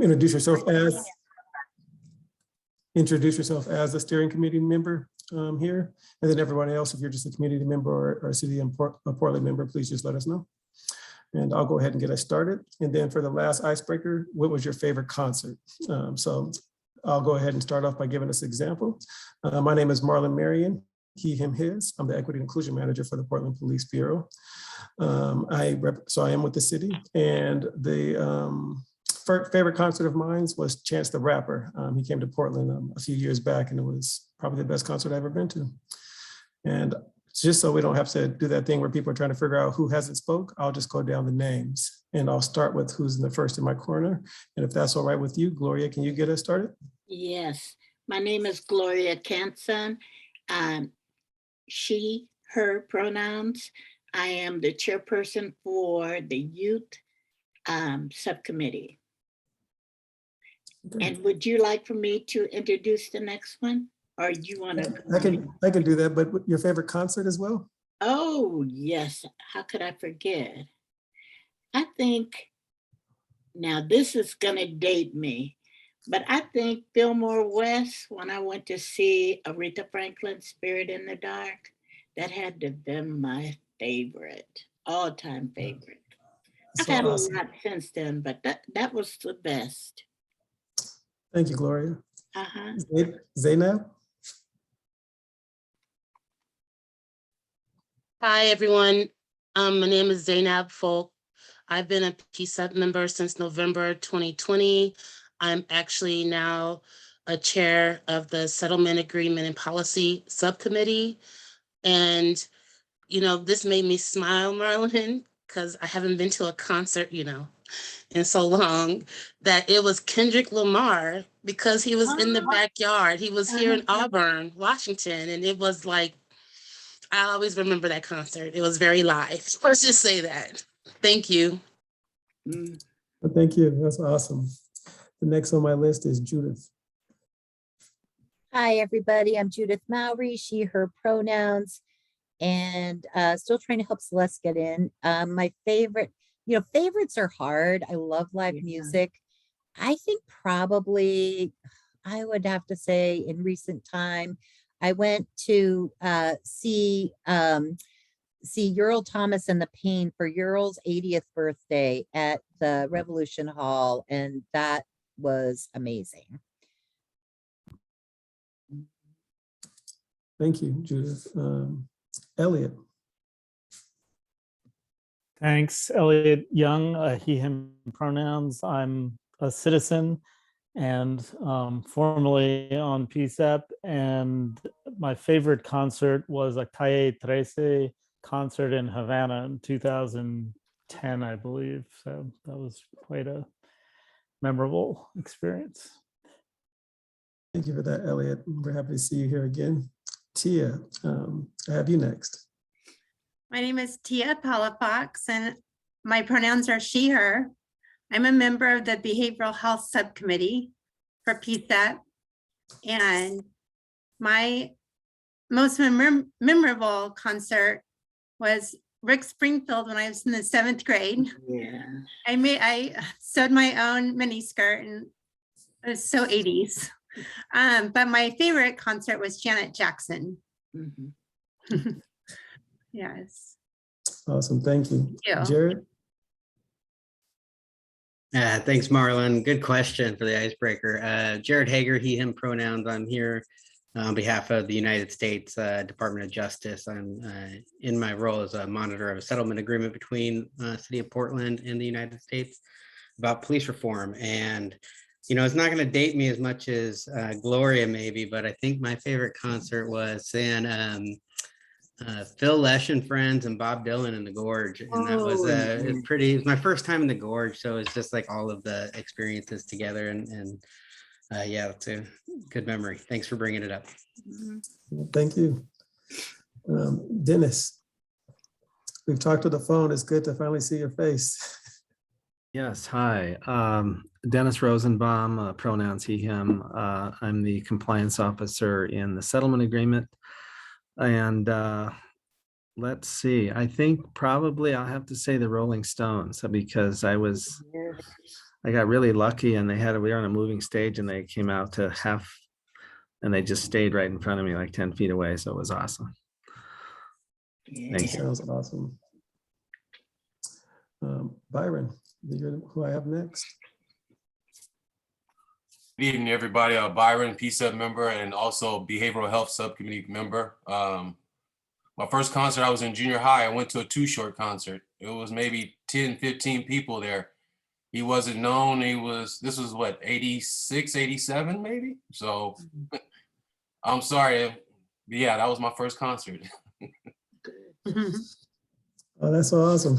Introduce yourself as the steering committee member here. And then everyone else, if you're just a community member or a city of Portland member, please just let us know. And I'll go ahead and get us started. And then for the last icebreaker, what was your favorite concert? So I'll go ahead and start off by giving us an example. My name is Marlon Marion, he, him, his. I'm the Equity and Inclusion Manager for the Portland Police Bureau. So I am with the city, and the favorite concert of mine was Chance the Rapper. He came to Portland a few years back, and it was probably the best concert I've ever been to. And just so we don't have to do that thing where people are trying to figure out who hasn't spoke, I'll just go down the names, and I'll start with who's in the first in my corner. And if that's all right with you, Gloria, can you get us started? Yes, my name is Gloria Canson. She, her pronouns. I am the chairperson for the youth subcommittee. Okay. And would you like for me to introduce the next one? Or you want to? I can do that, but your favorite concert as well? Oh, yes. How could I forget? I think, now this is going to date me, but I think Fillmore West, when I went to see Aretha Franklin's Spirit in the Dark, that had to be my favorite, all-time favorite. I've had awesome. A lot since then, but that was the best. Thank you, Gloria. Zainab? Hi, everyone. My name is Zainab Folk. I've been a PCCEP member since November 2020. I'm actually now a chair of the Settlement Agreement and Policy Subcommittee. And, you know, this made me smile, Marlon, because I haven't been to a concert, you know, in so long, that it was Kendrick Lamar, because he was in the backyard. He was here in Auburn, Washington, and it was like, I always remember that concert. It was very live. Let's just say that. Thank you. Well, thank you. That's awesome. The next on my list is Judith. Hi, everybody. I'm Judith Mowry, she, her pronouns, and still trying to help Celeste get in. My favorite, you know, favorites are hard. I love live music. I think probably I would have to say in recent time, I went to see Ural Thomas and the Pain for Ural's 80th birthday at the Revolution Hall, and that was amazing. Thank you, Judith. Elliot. Thanks, Elliot Young, he, him pronouns. I'm a citizen and formerly on PCCEP, and my favorite concert was a Calle 13 concert in Havana in 2010, I believe. So that was quite a memorable experience. Thank you for that, Elliot. We're happy to see you here again. Tia, I have you next. My name is Tia Palafox, and my pronouns are she, her. I'm a member of the Behavioral Health Subcommittee for PCCEP, and my most memorable concert was Rick Springfield when I was in the 7th grade. Yeah. I sewed my own mini skirt, and it was so 80s. But my favorite concert was Janet Jackson. Yes. Awesome, thank you. Thank you. Jared? Thanks, Marlon. Good question for the icebreaker. Jared Hager, he, him pronouns. I'm here on behalf of the United States Department of Justice. I'm in my role as a monitor of a settlement agreement between City of Portland and the United States about police reform. And, you know, it's not going to date me as much as Gloria maybe, but I think my favorite concert was saying Phil Lesh and Friends and Bob Dylan in the Gorge, and that was it was my first time in the Gorge, so it's just like all of the experiences together, and yeah, it's a good memory. Thanks for bringing it up. Thank you. Dennis, we've talked to the phone. It's good to finally see your face. Yes, hi. Dennis Rosenbaum, pronouns he, him. I'm the compliance officer in the settlement agreement. And let's see, I think probably I'll have to say the Rolling Stones, because I was I got really lucky and we were on a moving stage and they came out to half and they just stayed right in front of me, like 10 feet away. So it was awesome. Thank you. Sounds awesome. Byron, you're who I have next. Good evening, everybody. Byron, PCCEP member and also Behavioral Health Subcommittee member. My first concert, I was in junior high. I went to a Too Short concert. It was maybe 10, 15 people there. He wasn't known. This was what, 86, 87 maybe? So I'm sorry. But yeah, that was my first concert. Oh, that's so awesome.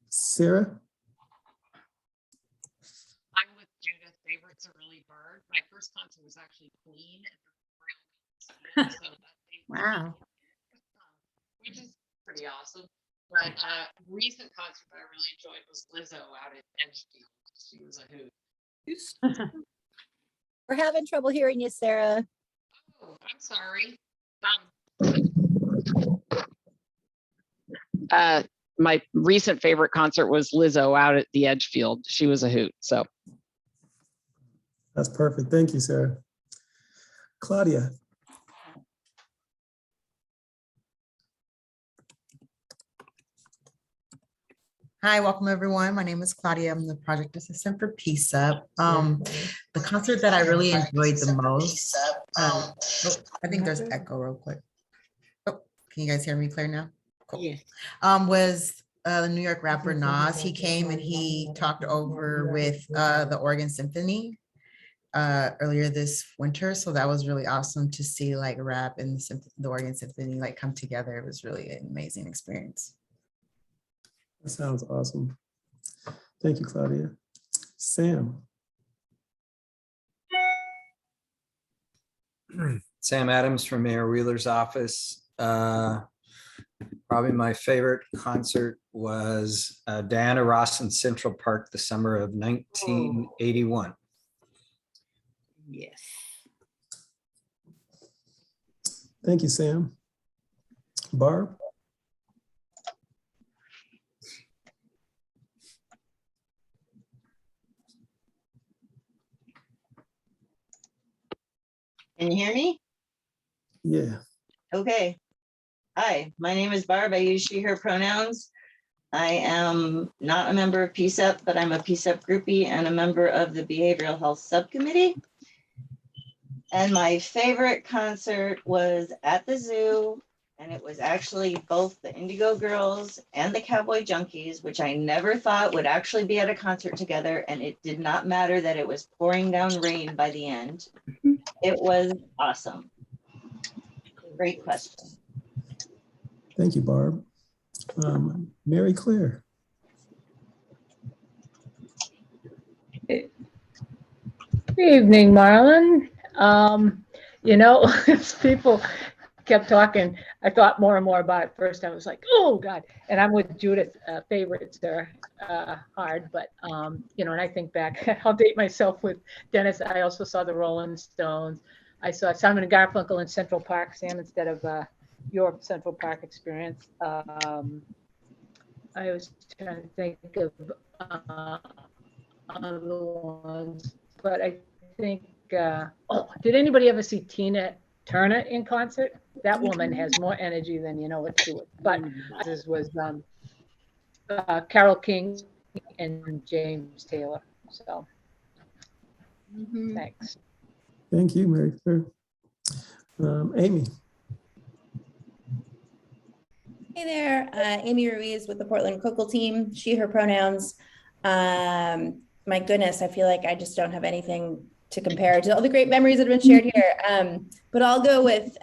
Sarah? I'm with Judith. Favorites are really Bird. My first concert was actually Queen at the Royal so Wow. which is pretty awesome. But recent concert that I really enjoyed was Lizzo out at Edgefield. She was a hoot. We're having trouble hearing you, Sarah. Oh, I'm sorry. My recent favorite concert was Lizzo out at the Edgefield. She was a hoot. So That's perfect. Thank you, Sarah. Claudia? Hi, welcome everyone. My name is Claudia. I'm the project assistant for PCCEP. The concert that I really enjoyed the most, I think there's an echo real quick. Oh, can you guys hear me clear now? Cool. Yes. Was the New York rapper Nas. He came and he talked over with the Oregon Symphony earlier this winter. So that was really awesome to see like rap and the Oregon Symphony like come together. It was really an amazing experience. That sounds awesome. Thank you, Claudia. Sam? Sam Adams from Mayor Wheeler's office. Probably my favorite concert was Diana Ross in Central Park the summer of 1981. Yes. Thank you, Sam. Barb? Can you hear me? Yeah. Okay. Hi, my name is Barb. I use she, her pronouns. I am not a member of PCCEP, but I'm a PCCEP groupie and a member of the Behavioral Health Subcommittee. And my favorite concert was at the zoo, and it was actually both the Indigo Girls and the Cowboy Junkies, which I never thought would actually be at a concert together. And it did not matter that it was pouring down rain by the end. It was awesome. Great question. Thank you, Barb. Mary Claire? Good evening, Marlon. You know, as people kept talking, I thought more and more about it. First, I was like, oh God. And I'm with Judith, favorites are hard, but you know, and I think back, I'll date myself with Dennis. I also saw the Rolling Stones. I saw Simon and Garfunkel in Central Park, Sam, instead of your Central Park experience. I was trying to think of other ones, but I think, oh, did anybody ever see Tina Turner in concert? That woman has more energy than you know what to do. But this was Carole King and James Taylor. So thanks. Thank you, Mary Claire. Amy? Hey there, Amy Ruiz with the Portland Cocal team, she, her pronouns. My goodness, I feel like I just don't have anything to compare to all the great memories that have been shared here. But I'll go with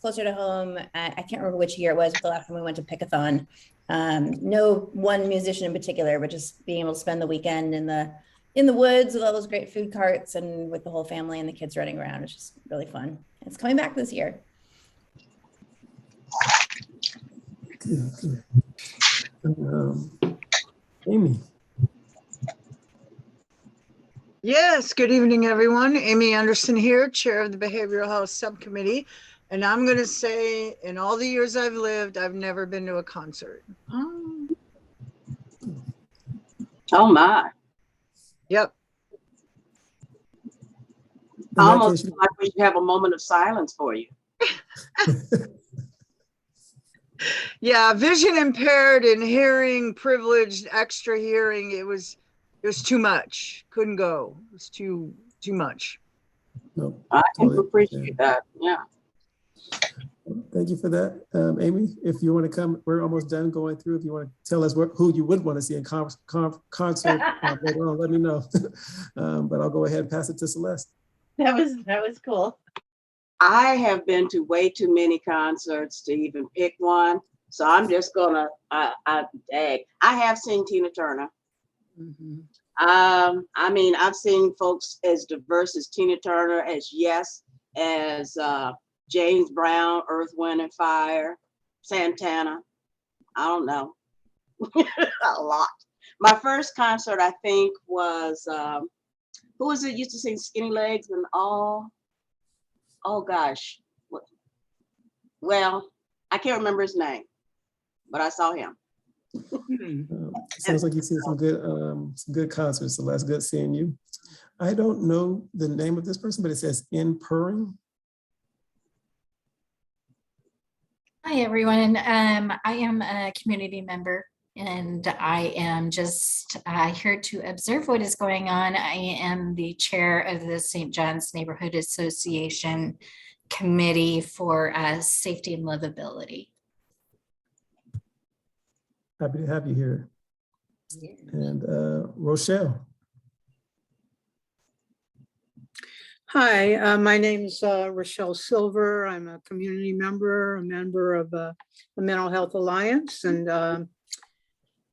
closer to home. I can't remember which year it was, but the last time we went to Pickathon. No one musician in particular, but just being able to spend the weekend in the woods with all those great food carts and with the whole family and the kids running around. It's just really fun. It's coming back this year. Good. Amy? Yes, good evening, everyone. Amy Anderson here, Chair of the Behavioral Health Subcommittee. And I'm going to say, in all the years I've lived, I've never been to a concert. Oh my. Yep. In that Almost case, like we have a moment of silence for you. Yeah, vision impaired and hearing privileged, extra hearing. It was too much. Couldn't go. It was too much. no, I can totally appreciate that. Yeah. Thank you for that. Amy, if you want to come, we're almost done going through. If you want to tell us who you would want to see in concert later on, let me know. But I'll go ahead and pass it to Celeste. That was cool. I have been to way too many concerts to even pick one. So I'm just gonna, I have seen Tina Turner. I mean, I've seen folks as diverse as Tina Turner, as Yes, as James Brown, Earth, Wind and Fire, Santana. I don't know. A lot. My first concert, I think, was who was it used to sing Skinny Legs and all? Oh gosh. Well, I can't remember his name, but I saw him. Sounds like you've seen some good concerts, Celeste. Good seeing you. I don't know the name of this person, but it says In Purring. Hi, everyone. I am a community member and I am just here to observe what is going on. I am the chair of the St. John's Neighborhood Association Committee for Safety and Livability. Happy to have you here. And Rochelle. Hi, my name is Rochelle Silver. I'm a community member, a member of the Mental Health Alliance, and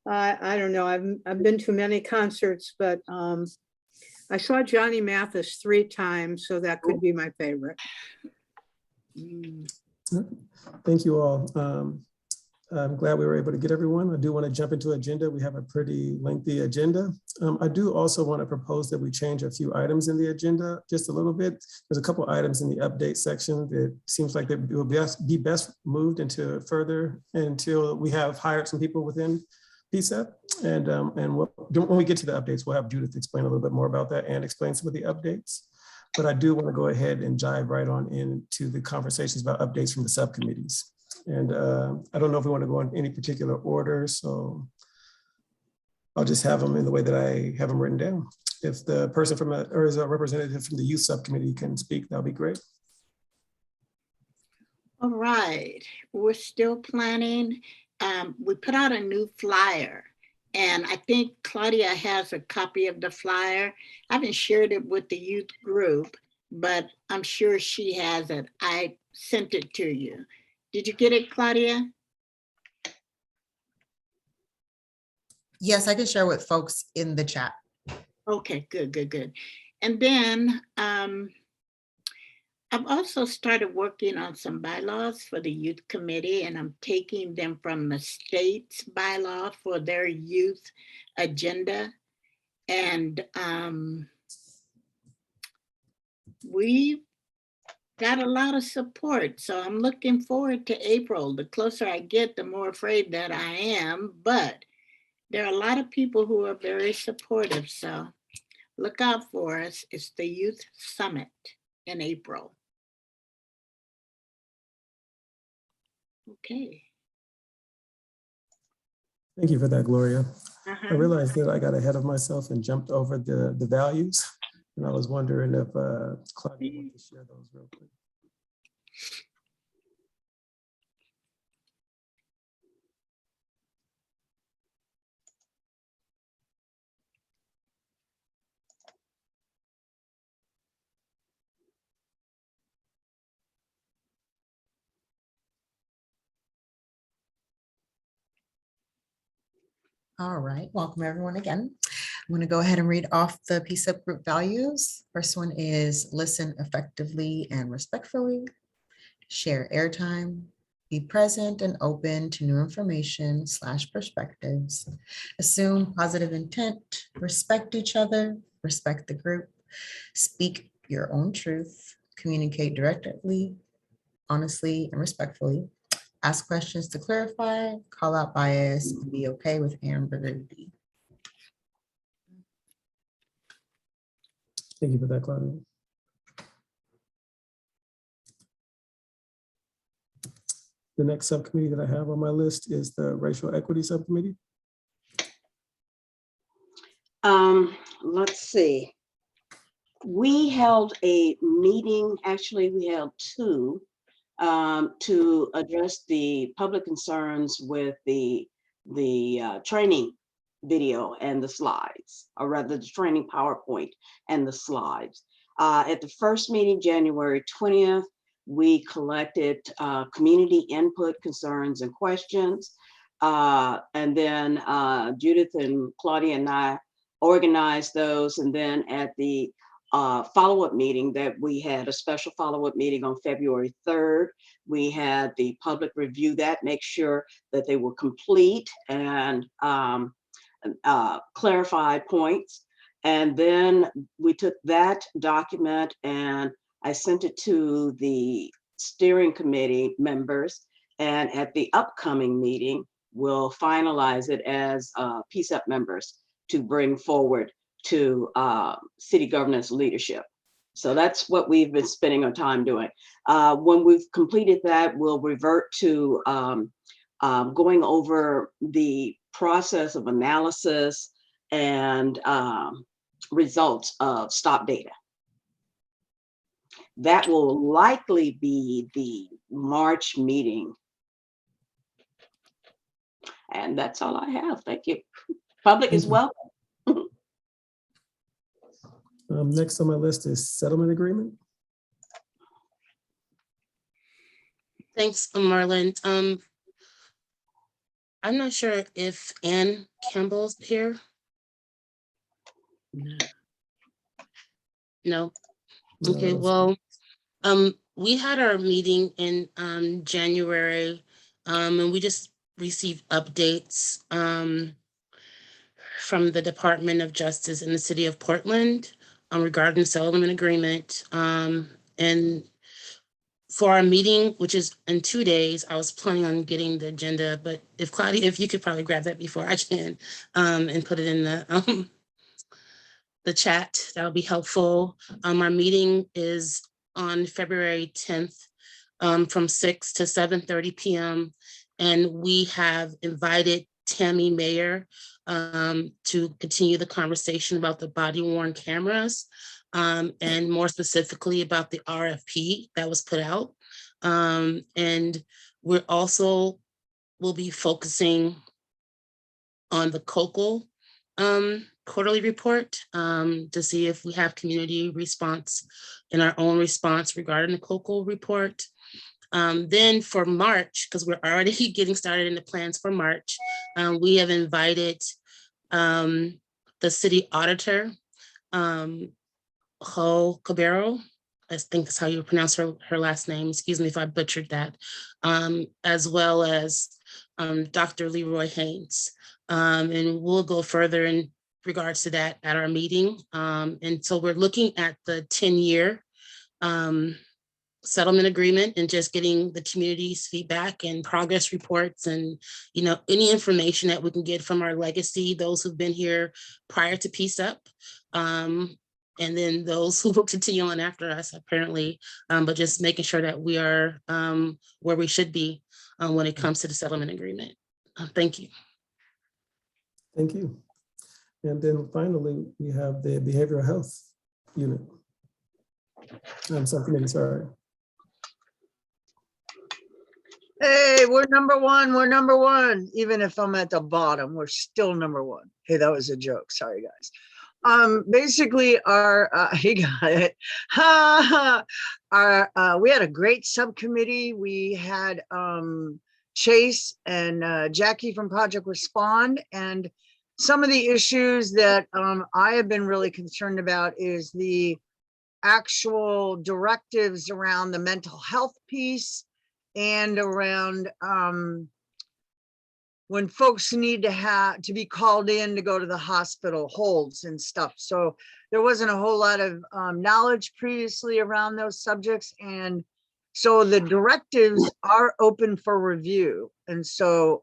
I don't know. I've been to many concerts, but I saw Johnny Mathis 3 times, so that could be my favorite. Thank you all. I'm glad we were able to get everyone. I do want to jump into agenda. We have a pretty lengthy agenda. I do also want to propose that we change a few items in the agenda just a little bit. There's a couple items in the update section that seems like they will be best moved into further until we have hired some people within PCCEP. And when we get to the updates, we'll have Judith explain a little bit more about that and explain some of the updates. But I do want to go ahead and dive right on into the conversations about updates from the subcommittees. And I don't know if we want to go in any particular order, so I'll just have them in the way that I have them written down. If the person or is a representative from the youth subcommittee can speak, that'll be great. All right, we're still planning. We put out a new flyer and I think Claudia has a copy of the flyer. I haven't shared it with the youth group, but I'm sure she has it. I sent it to you. Did you get it, Claudia? Yes, I can share with folks in the chat. Okay, good. And then I've also started working on some bylaws for the youth committee, and I'm taking them from the state's bylaw for their youth agenda. And we've got a lot of support. So I'm looking forward to April. The closer I get, the more afraid that I am, but there are a lot of people who are very supportive. So look out for us. It's the Youth Summit in April. Okay. Thank you for that, Gloria. I realized that I got ahead of myself and jumped over the values. And I was wondering if Claudia wanted to share those real quick. All right, welcome everyone again. I'm going to go ahead and read off the PCCEP group values. First one is listen effectively and respectfully, share airtime, be present and open to new information / perspectives, assume positive intent, respect each other, respect the group, speak your own truth, communicate directly, honestly, and respectfully, ask questions to clarify, call out bias, and be okay with ambiguity. Thank you for that, Claudia. The next subcommittee that I have on my list is the Racial Equity Subcommittee. Let's see. We held a meeting, actually we held two, to address the public concerns with the training video and the slides, or rather the training PowerPoint and the slides. At the first meeting, January 20th, we collected community input, concerns, and questions. And then Judith and Claudia and I organized those. And then at the follow-up meeting that we had, a special follow-up meeting on February 3rd, we had the public review that, make sure that they were complete and clarified points. And then we took that document and I sent it to the steering committee members. And at the upcoming meeting, we'll finalize it as PCCEP members to bring forward to city governance leadership. So that's what we've been spending our time doing. When we've completed that, we'll revert to going over the process of analysis and results of stop data. That will likely be the March meeting. And that's all I have. Thank you. Public is welcome. Next on my list is settlement agreement. Thanks, Marlon. I'm not sure if Ann Campbell's here. No. Okay, well, we had our meeting in January, and we just received updates from the Department of Justice in the city of Portland regarding settlement agreement. And for our meeting, which is in 2 days, I was planning on getting the agenda, but if Claudia, if you could probably grab that before I can and put it in the chat, that would be helpful. Our meeting is on February 10th from 6 to 7:30 p.m. And we have invited Tammy Mayer to continue the conversation about the body worn cameras and more specifically about the RFP that was put out. And we're also will be focusing on the COCO quarterly report to see if we have community response in our own response regarding the COCO report. Then for March, because we're already getting started in the plans for March, we have invited the city auditor, Ho Cabero, I think that's how you pronounce her last name, excuse me if I butchered that, as well as Dr. Leroy Haynes. And we'll go further in regards to that at our meeting. And so we're looking at the 10-year settlement agreement and just getting the community's feedback and progress reports and, you know, any information that we can get from our legacy, those who've been here prior to PCCEP, and then those who will continue on after us apparently, but just making sure that we are where we should be when it comes to the settlement agreement. Thank you. Thank you. And then finally, we have the behavioral health unit. Subcommittee, sorry. Hey, we're number one. We're number one. Even if I'm at the bottom, we're still number one. Hey, that was a joke. Sorry, guys. Basically, our he got it. We had a great subcommittee. We had Chase and Jackie from Project Respond, and some of the issues that I have been really concerned about is the actual directives around the mental health piece and around when folks need to be called in to go to the hospital, holds and stuff. So there wasn't a whole lot of knowledge previously around those subjects. And so the directives are open for review. And so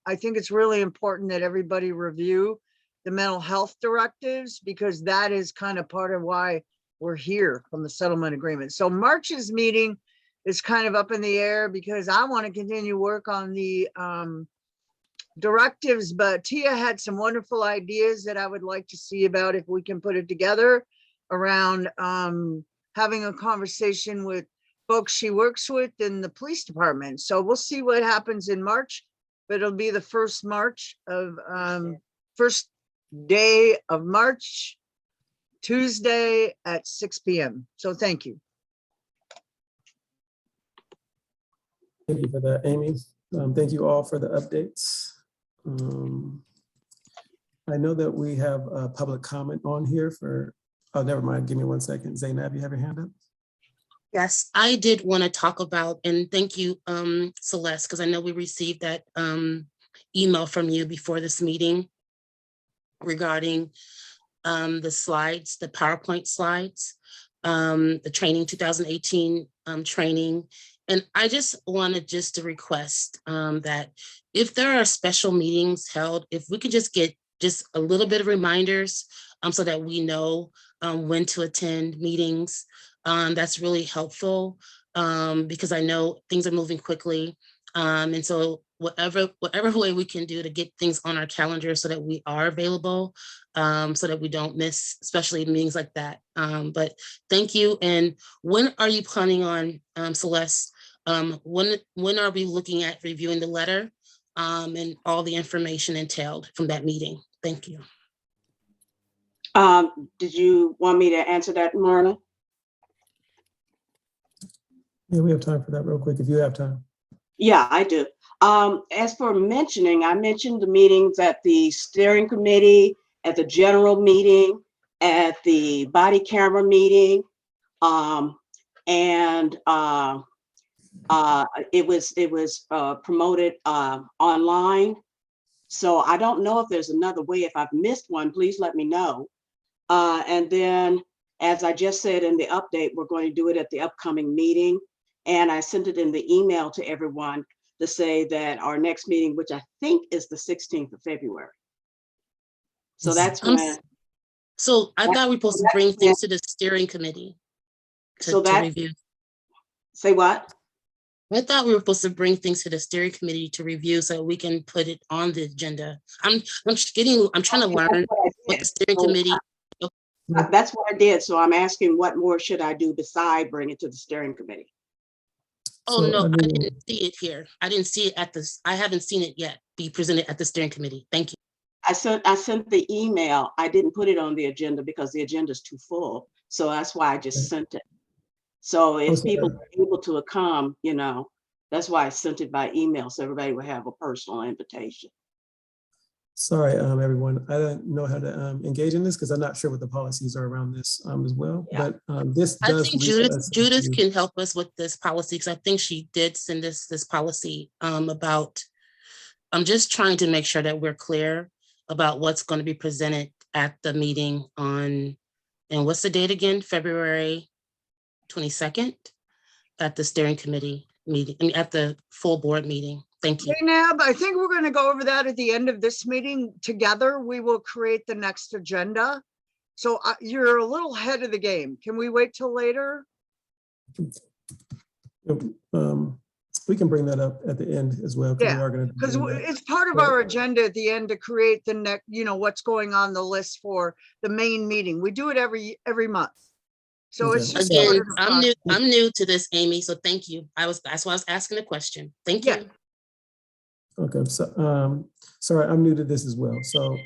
I think it's really important that everybody review the mental health directives, because that is kind of part of why were here from the settlement agreement. So March's meeting is kind of up in the air because I want to continue work on the directives, but Tia had some wonderful ideas that I would like to see about if we can put it together around having a conversation with folks she works with in the police department. So we'll see what happens in March, but it'll be the first day of March, Tuesday at 6 p.m. So thank you. Thank you for that, Amy. Thank you all for the updates. I know that we have a public comment on here for, oh, never mind. Give me 1 second. Zainab, you have your hand up? Yes, I did want to talk about, and thank you, Celeste, because I know we received that email from you before this meeting regarding the slides, the PowerPoint slides, the training 2018 training. And I just wanted to request that if there are special meetings held, if we could just get just a little bit of reminders so that we know when to attend meetings. That's really helpful because I know things are moving quickly. And so whatever way we can do to get things on our calendar so that we are available, so that we don't miss, especially meetings like that. But thank you. And when are you planning on, Celeste, when are we looking at reviewing the letter and all the information entailed from that meeting? Thank you. Did you want me to answer that, Marla? Yeah, we have time for that real quick if you have time. Yeah, I do. As for mentioning, I mentioned the meetings at the steering committee, at the general meeting, at the body camera meeting, and it was promoted online. So I don't know if there's another way. If I've missed one, please let me know. And then, as I just said in the update, we're going to do it at the upcoming meeting. And I sent it in the email to everyone to say that our next meeting, which I think is the 16th of February. So that's when. So I thought we were supposed to bring things to the steering committee to review. Say what? I thought we were supposed to bring things to the steering committee to review so we can put it on the agenda. I'm trying to learn what the steering committee. That's what I did. So I'm asking, what more should I do beside bring it to the steering committee? Oh, so, no, I didn't see it here. I didn't see it at this. I haven't seen it yet be presented at the steering committee. Thank you. I sent the email. I didn't put it on the agenda because the agenda is too full. So that's why I just sent it. So if people are able to come, you know, that's why I sent it by email. So everybody would have a personal invitation. Sorry, everyone. I don't know how to engage in this because I'm not sure what the policies are around this as well. Yeah. But this does. I think Judith can help us with this policy because I think she did send us this policy about. I'm just trying to make sure that we're clear about what's going to be presented at the meeting on, and what's the date again? February 22nd at the steering committee meeting, I mean, at the full board meeting. Thank you. Zainab, I think we're going to go over that at the end of this meeting. Together, we will create the next agenda. So you're a little ahead of the game. Can we wait till later? We can bring that up at the end as well. Yeah, because it's part of our agenda at the end to create the next, you know, what's going on the list for the main meeting. We do it every month. So it's just again, I'm new to this, Amy. So thank you. That's why I was asking the question. Thank you. Okay, so sorry, I'm new to this as well. So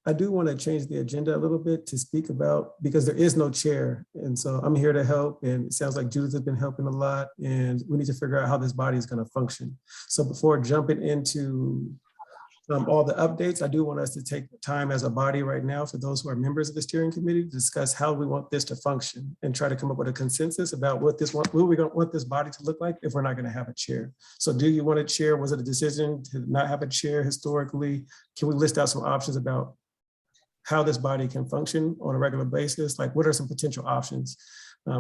I do want to change the agenda a little bit to speak about, because there is no chair. And so I'm here to help. And it sounds like Judith has been helping a lot. And we need to figure out how this body is going to function. So before jumping into all the updates, I do want us to take time as a body right now for those who are members of the steering committee to discuss how we want this to function and try to come up with a consensus about what we want this body to look like if we're not going to have a chair. So do you want a chair? Was it a decision to not have a chair historically? Can we list out some options about how this body can function on a regular basis? Like, what are some potential options?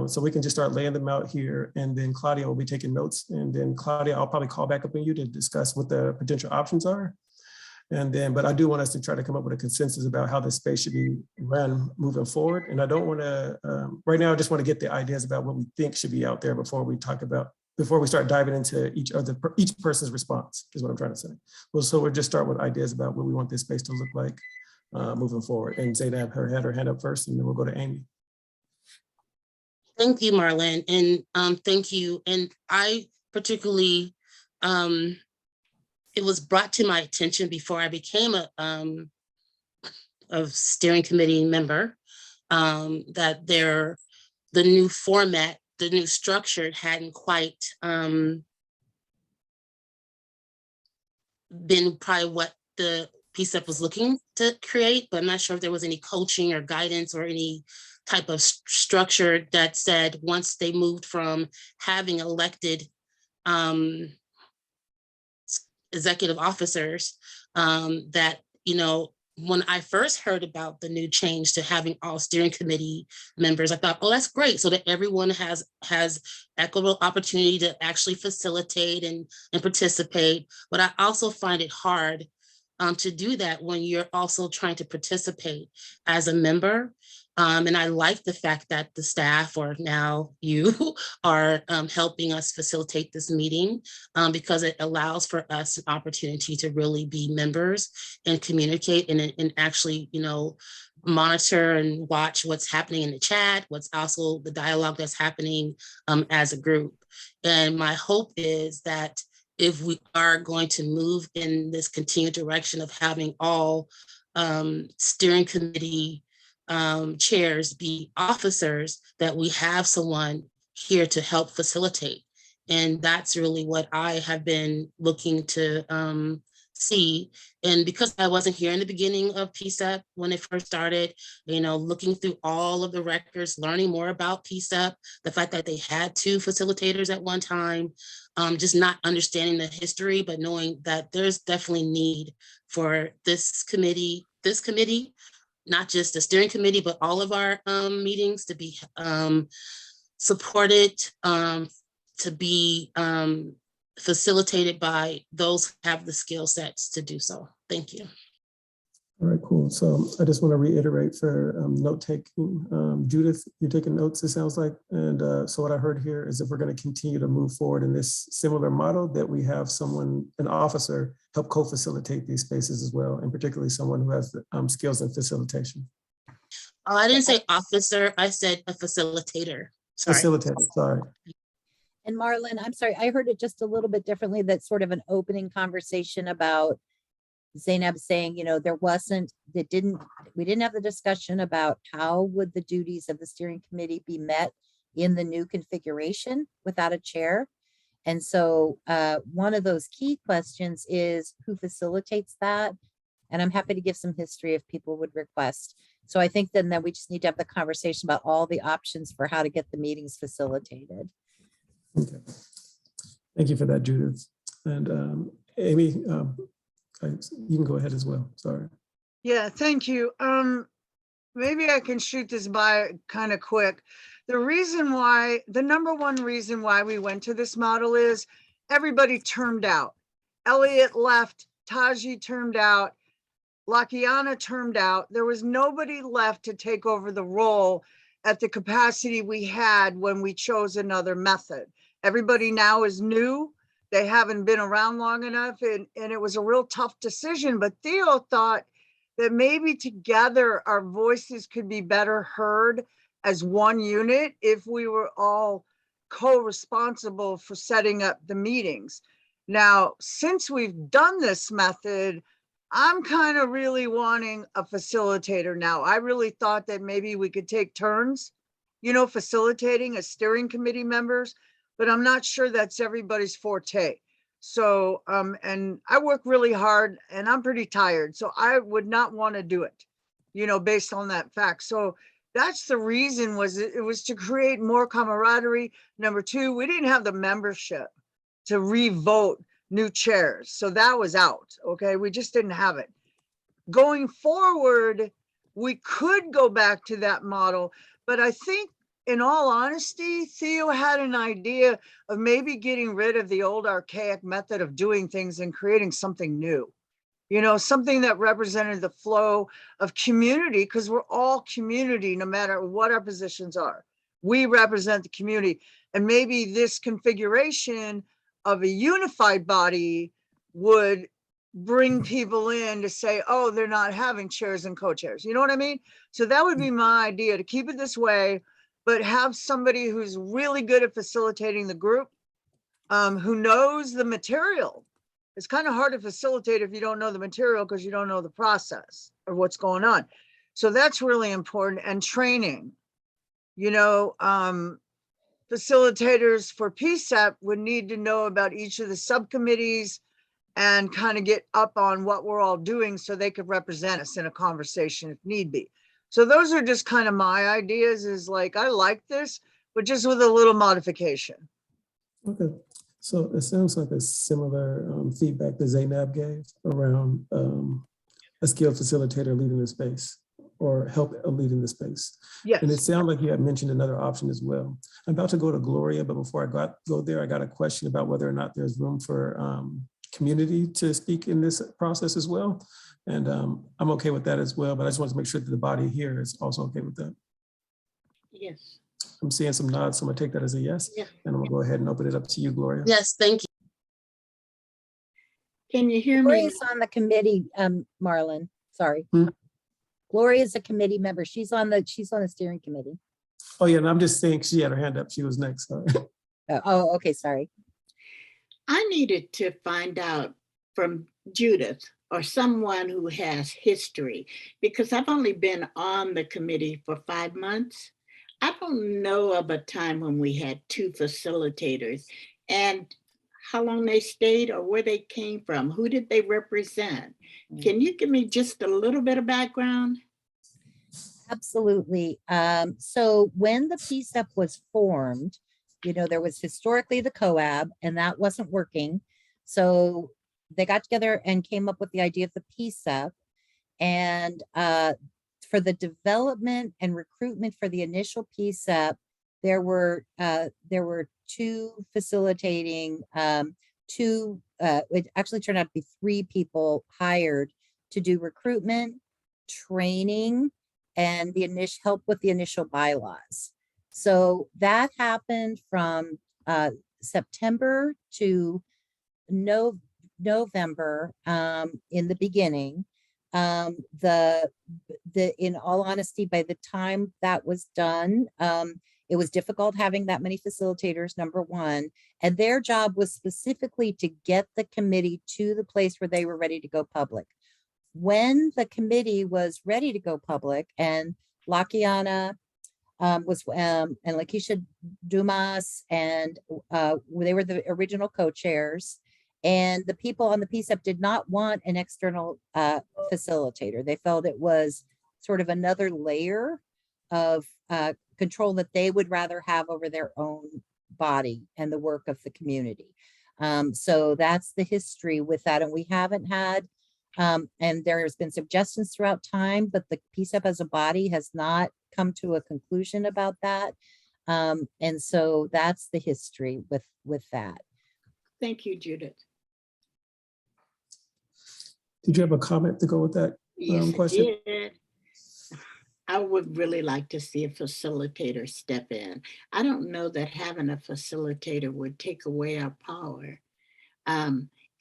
So we can just start laying them out here, and then Claudia will be taking notes. And then Claudia, I'll probably call back up on you to discuss what the potential options are. And then, but I do want us to try to come up with a consensus about how this space should be run moving forward. And I don't want to, right now, I just want to get the ideas about what we think should be out there before we start diving into each person's response, is what I'm trying to say. Well, so we'll just start with ideas about what we want this space to look like moving forward. And Zainab had her hand up first, and then we'll go to Amy. Thank you, Marlon, and thank you. And I particularly, it was brought to my attention before I became a steering committee member, that the new format, the new structure hadn't quite been probably what the PCCEP was looking to create, but I'm not sure if there was any coaching or guidance or any type of structure that said once they moved from having elected executive officers, that, you know, when I first heard about the new change to having all steering committee members, I thought, oh, that's great, so that everyone has equitable opportunity to actually facilitate and participate. But I also find it hard to do that when you're also trying to participate as a member. And I like the fact that the staff, or now you, are helping us facilitate this meeting, because it allows for us an opportunity to really be members and communicate and actually, you know, monitor and watch what's happening in the chat, what's also the dialogue that's happening as a group. And my hope is that if we are going to move in this continued direction of having all steering committee chairs be officers, that we have someone here to help facilitate. And that's really what I have been looking to see. And because I wasn't here in the beginning of PCCEP when it first started, you know, looking through all of the records, learning more about PCCEP, the fact that they had 2 facilitators at one time, just not understanding the history, but knowing that there's definitely need for this committee, not just the steering committee, but all of our meetings to be supported, to be facilitated by those who have the skill sets to do so. Thank you. All right, cool. So I just want to reiterate for note taking, Judith, you're taking notes, it sounds like. And so what I heard here is if we're going to continue to move forward in this similar model, that we have someone, an officer, help co-facilitate these spaces as well, and particularly someone who has the skills in facilitation. Oh, I didn't say officer, I said a facilitator. Sorry. Facilitator, sorry. And Marlon, I'm sorry, I heard it just a little bit differently. That's sort of an opening conversation about Zainab saying, you know, we didn't have the discussion about how would the duties of the steering committee be met in the new configuration without a chair. And so one of those key questions is who facilitates that? And I'm happy to give some history if people would request. So I think then that we just need to have the conversation about all the options for how to get the meetings facilitated. Okay. Thank you for that, Judith. And Amy, you can go ahead as well. Sorry. Yeah, thank you. Maybe I can shoot this by kind of quick. The number one reason why we went to this model is everybody termed out. Elliot left, Taji termed out, Lakiana termed out. There was nobody left to take over the role at the capacity we had when we chose another method. Everybody now is new. They haven't been around long enough, and it was a real tough decision, but Theo thought that maybe together our voices could be better heard as one unit if we were all co-responsible for setting up the meetings. Now, since we've done this method, I'm kind of really wanting a facilitator now. I really thought that maybe we could take turns, you know, facilitating as steering committee members, but I'm not sure that's everybody's forte. So, and I work really hard and I'm pretty tired. So I would not want to do it, you know, based on that fact. So that's the reason, was it was to create more camaraderie. Number 2, we didn't have the membership to re-vote new chairs. So that was out, okay? We just didn't have it. Going forward, we could go back to that model, but I think in all honesty, Theo had an idea of maybe getting rid of the old archaic method of doing things and creating something new. you know, something that represented the flow of community, because we're all community, no matter what our positions are. We represent the community. And maybe this configuration of a unified body would bring people in to say, oh, they're not having chairs and co-chairs. You know what I mean? So that would be my idea, to keep it this way, but have somebody who's really good at facilitating the group, who knows the material. It's kind of hard to facilitate if you don't know the material, because you don't know the process or what's going on. So that's really important. And training, you know, facilitators for PCEP would need to know about each of the subcommittees and kind of get up on what we're all doing so they could represent us in a conversation if need be. So those are just kind of my ideas, is like, I like this, but just with a little modification. Okay, so it sounds like a similar feedback that Zainab gave around a skilled facilitator leading the space, or help leading the space. Yes. And it sounded like you had mentioned another option as well. I'm about to go to Gloria, but before I go there, I got a question about whether or not there's room for community to speak in this process as well. And I'm okay with that as well, but I just want to make sure that the body here is also okay with that. Yes. I'm seeing some nods, so I'm gonna take that as a yes. Yeah. And I'm gonna go ahead and open it up to you, Gloria. Yes, thank you. Can you hear me? Gloria's on the committee, Marlon, sorry. Gloria's a committee member. She's on the steering committee. Oh yeah, and I'm just saying she had her hand up. She was next. Sorry. Oh, okay, sorry. I needed to find out from Judith or someone who has history, because I've only been on the committee for 5 months. I don't know of a time when we had 2 facilitators, and how long they stayed or where they came from. Who did they represent? Can you give me just a little bit of background? Absolutely. So when the PCEP was formed, you know, there was historically the COAB, and that wasn't working. So they got together and came up with the idea of the PCEP. And for the development and recruitment for the initial PCEP, there were 2 facilitating, it actually turned out to be 3 people hired to do recruitment, training, and the initial help with the initial bylaws. So that happened from September to November in the beginning. In all honesty, by the time that was done, it was difficult having that many facilitators, number one, and their job was specifically to get the committee to the place where they were ready to go public. When the committee was ready to go public, and Lakiana and Lakeisha Dumas, and they were the original co-chairs, and the people on the PCEP did not want an external facilitator. They felt it was sort of another layer of control that they would rather have over their own body and the work of the community. So that's the history with that. And we haven't had, and there has been suggestions throughout time, but the PCEP as a body has not come to a conclusion about that. And so that's the history with that. Thank you, Judith. Did you have a comment to go with that question? I did. I would really like to see a facilitator step in. I don't know that having a facilitator would take away our power.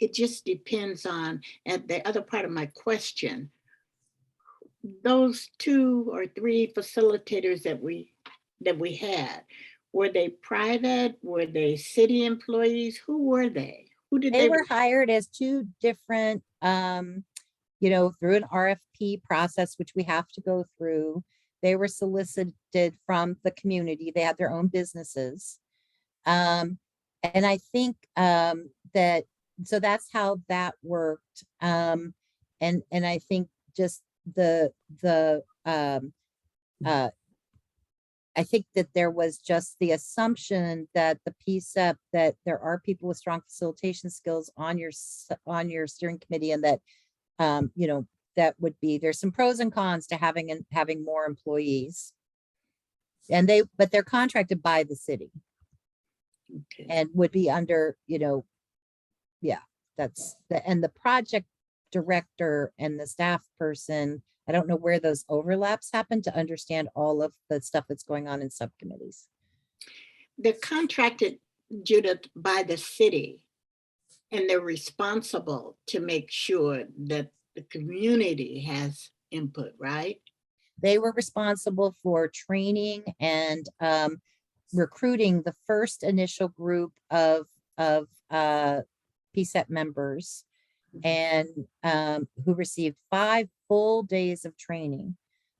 It just depends on, and the other part of my question, those 2 or 3 facilitators that we had, were they private? Were they city employees? Who were they? Who did They were hired as 2 different, you know, through an RFP process, which we have to go through. They were solicited from the community. They had their own businesses. And I think that, so that's how that worked. And I think just I think that there was just the assumption that the PCEP, that there are people with strong facilitation skills on your steering committee, and that you know, that would be, there's some pros and cons to having more employees, and but they're contracted by the city. Okay. And would be under, you know, yeah, that's and the project director and the staff person, I don't know where those overlaps happen to understand all of the stuff that's going on in subcommittees. They're contracted, Judith, by the city, and they're responsible to make sure that the community has input, right? They were responsible for training and recruiting the first initial group of PCEP members, and who received 5 full days of training.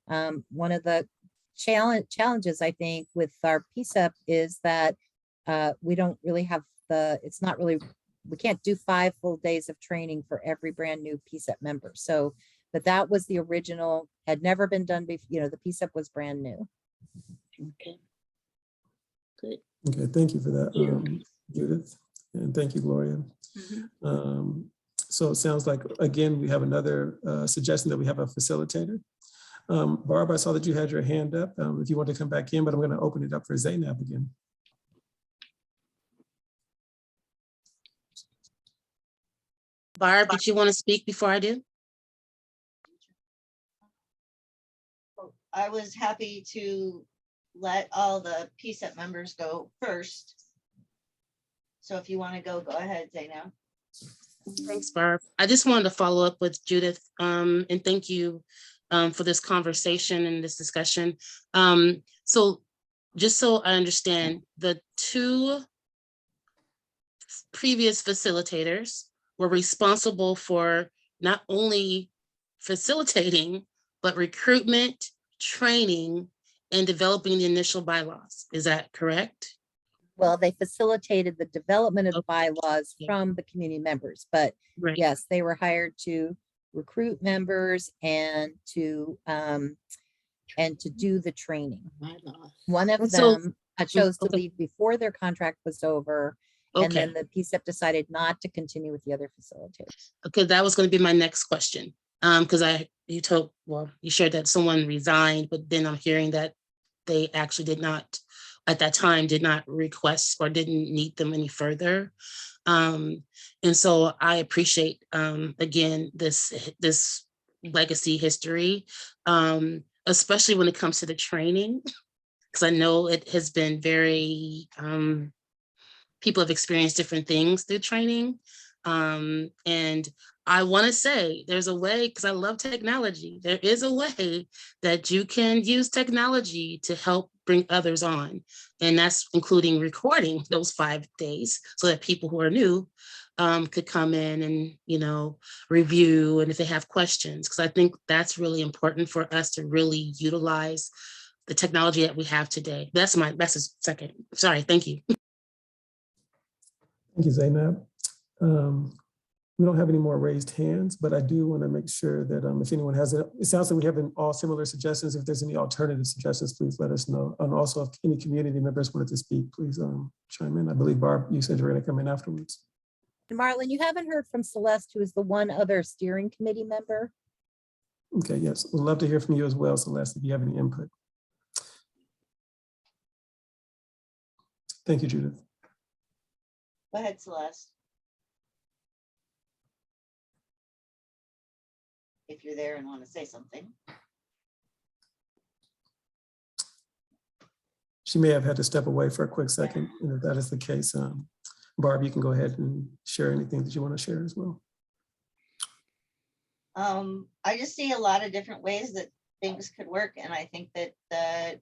One of the challenges, I think, with our PCEP is that we don't really have it's not really, we can't do 5 full days of training for every brand new PCEP member. So, but that was the original, had never been done before, you know, the PCEP was brand new. Okay. Good. Okay, thank you for that, Judith, and thank you, Gloria. So it sounds like, again, we have another suggestion that we have a facilitator. Barb, I saw that you had your hand up. If you want to come back in, but I'm going to open it up for Zainab again. Barb, did you want to speak before I do? I was happy to let all the PCEP members go first. So if you want to go ahead, Zainab. Thanks, Barb. I just wanted to follow up with Judith, and thank you for this conversation and this discussion. So just so I understand, the 2 previous facilitators were responsible for not only facilitating, but recruitment, training, and developing the initial bylaws. Is that correct? Well, they facilitated the development of the bylaws from the community members, but yes, they were hired to recruit members and to do the training. One of them chose to leave before their contract was over, and then the PCEP decided not to continue with the other facilitators. Okay, that was going to be my next question. Because you shared that someone resigned, but then I'm hearing that they actually did not, at that time, did not request or didn't need them any further. And so I appreciate, again, this legacy history, especially when it comes to the training, because I know it has been very, people have experienced different things through training. And I want to say there's a way, because I love technology, there is a way that you can use technology to help bring others on. And that's including recording those 5 days so that people who are new could come in and, you know, review, and if they have questions, because I think that's really important for us to really utilize the technology that we have today. That's a second. Sorry, thank you. Thank you, Zainab. We don't have any more raised hands, but I do want to make sure that if anyone has it sounds like we have all similar suggestions. If there's any alternative suggestions, please let us know. And also, if any community members wanted to speak, please chime in. I believe, Barb, you said you were going to come in afterwards. And Marlon, you haven't heard from Celeste, who is the one other steering committee member. Okay, yes, we'd love to hear from you as well, Celeste, if you have any input. Thank you, Judith. Go ahead, Celeste. If you're there and want to say something. She may have had to step away for a quick second. And if that is the case, Barb, you can go ahead and share anything that you want to share as well. I just see a lot of different ways that things could work. And I think that the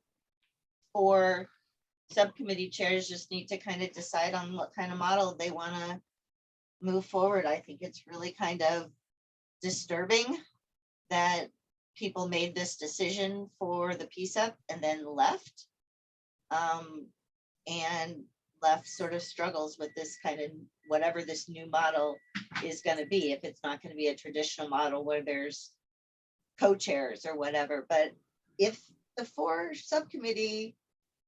4 subcommittee chairs just need to kind of decide on what kind of model they want to move forward. I think it's really kind of disturbing that people made this decision for the PCEP and then left, and left sort of struggles with this kind of whatever this new model is going to be, if it's not going to be a traditional model where there's co-chairs or whatever. But if the 4 subcommittee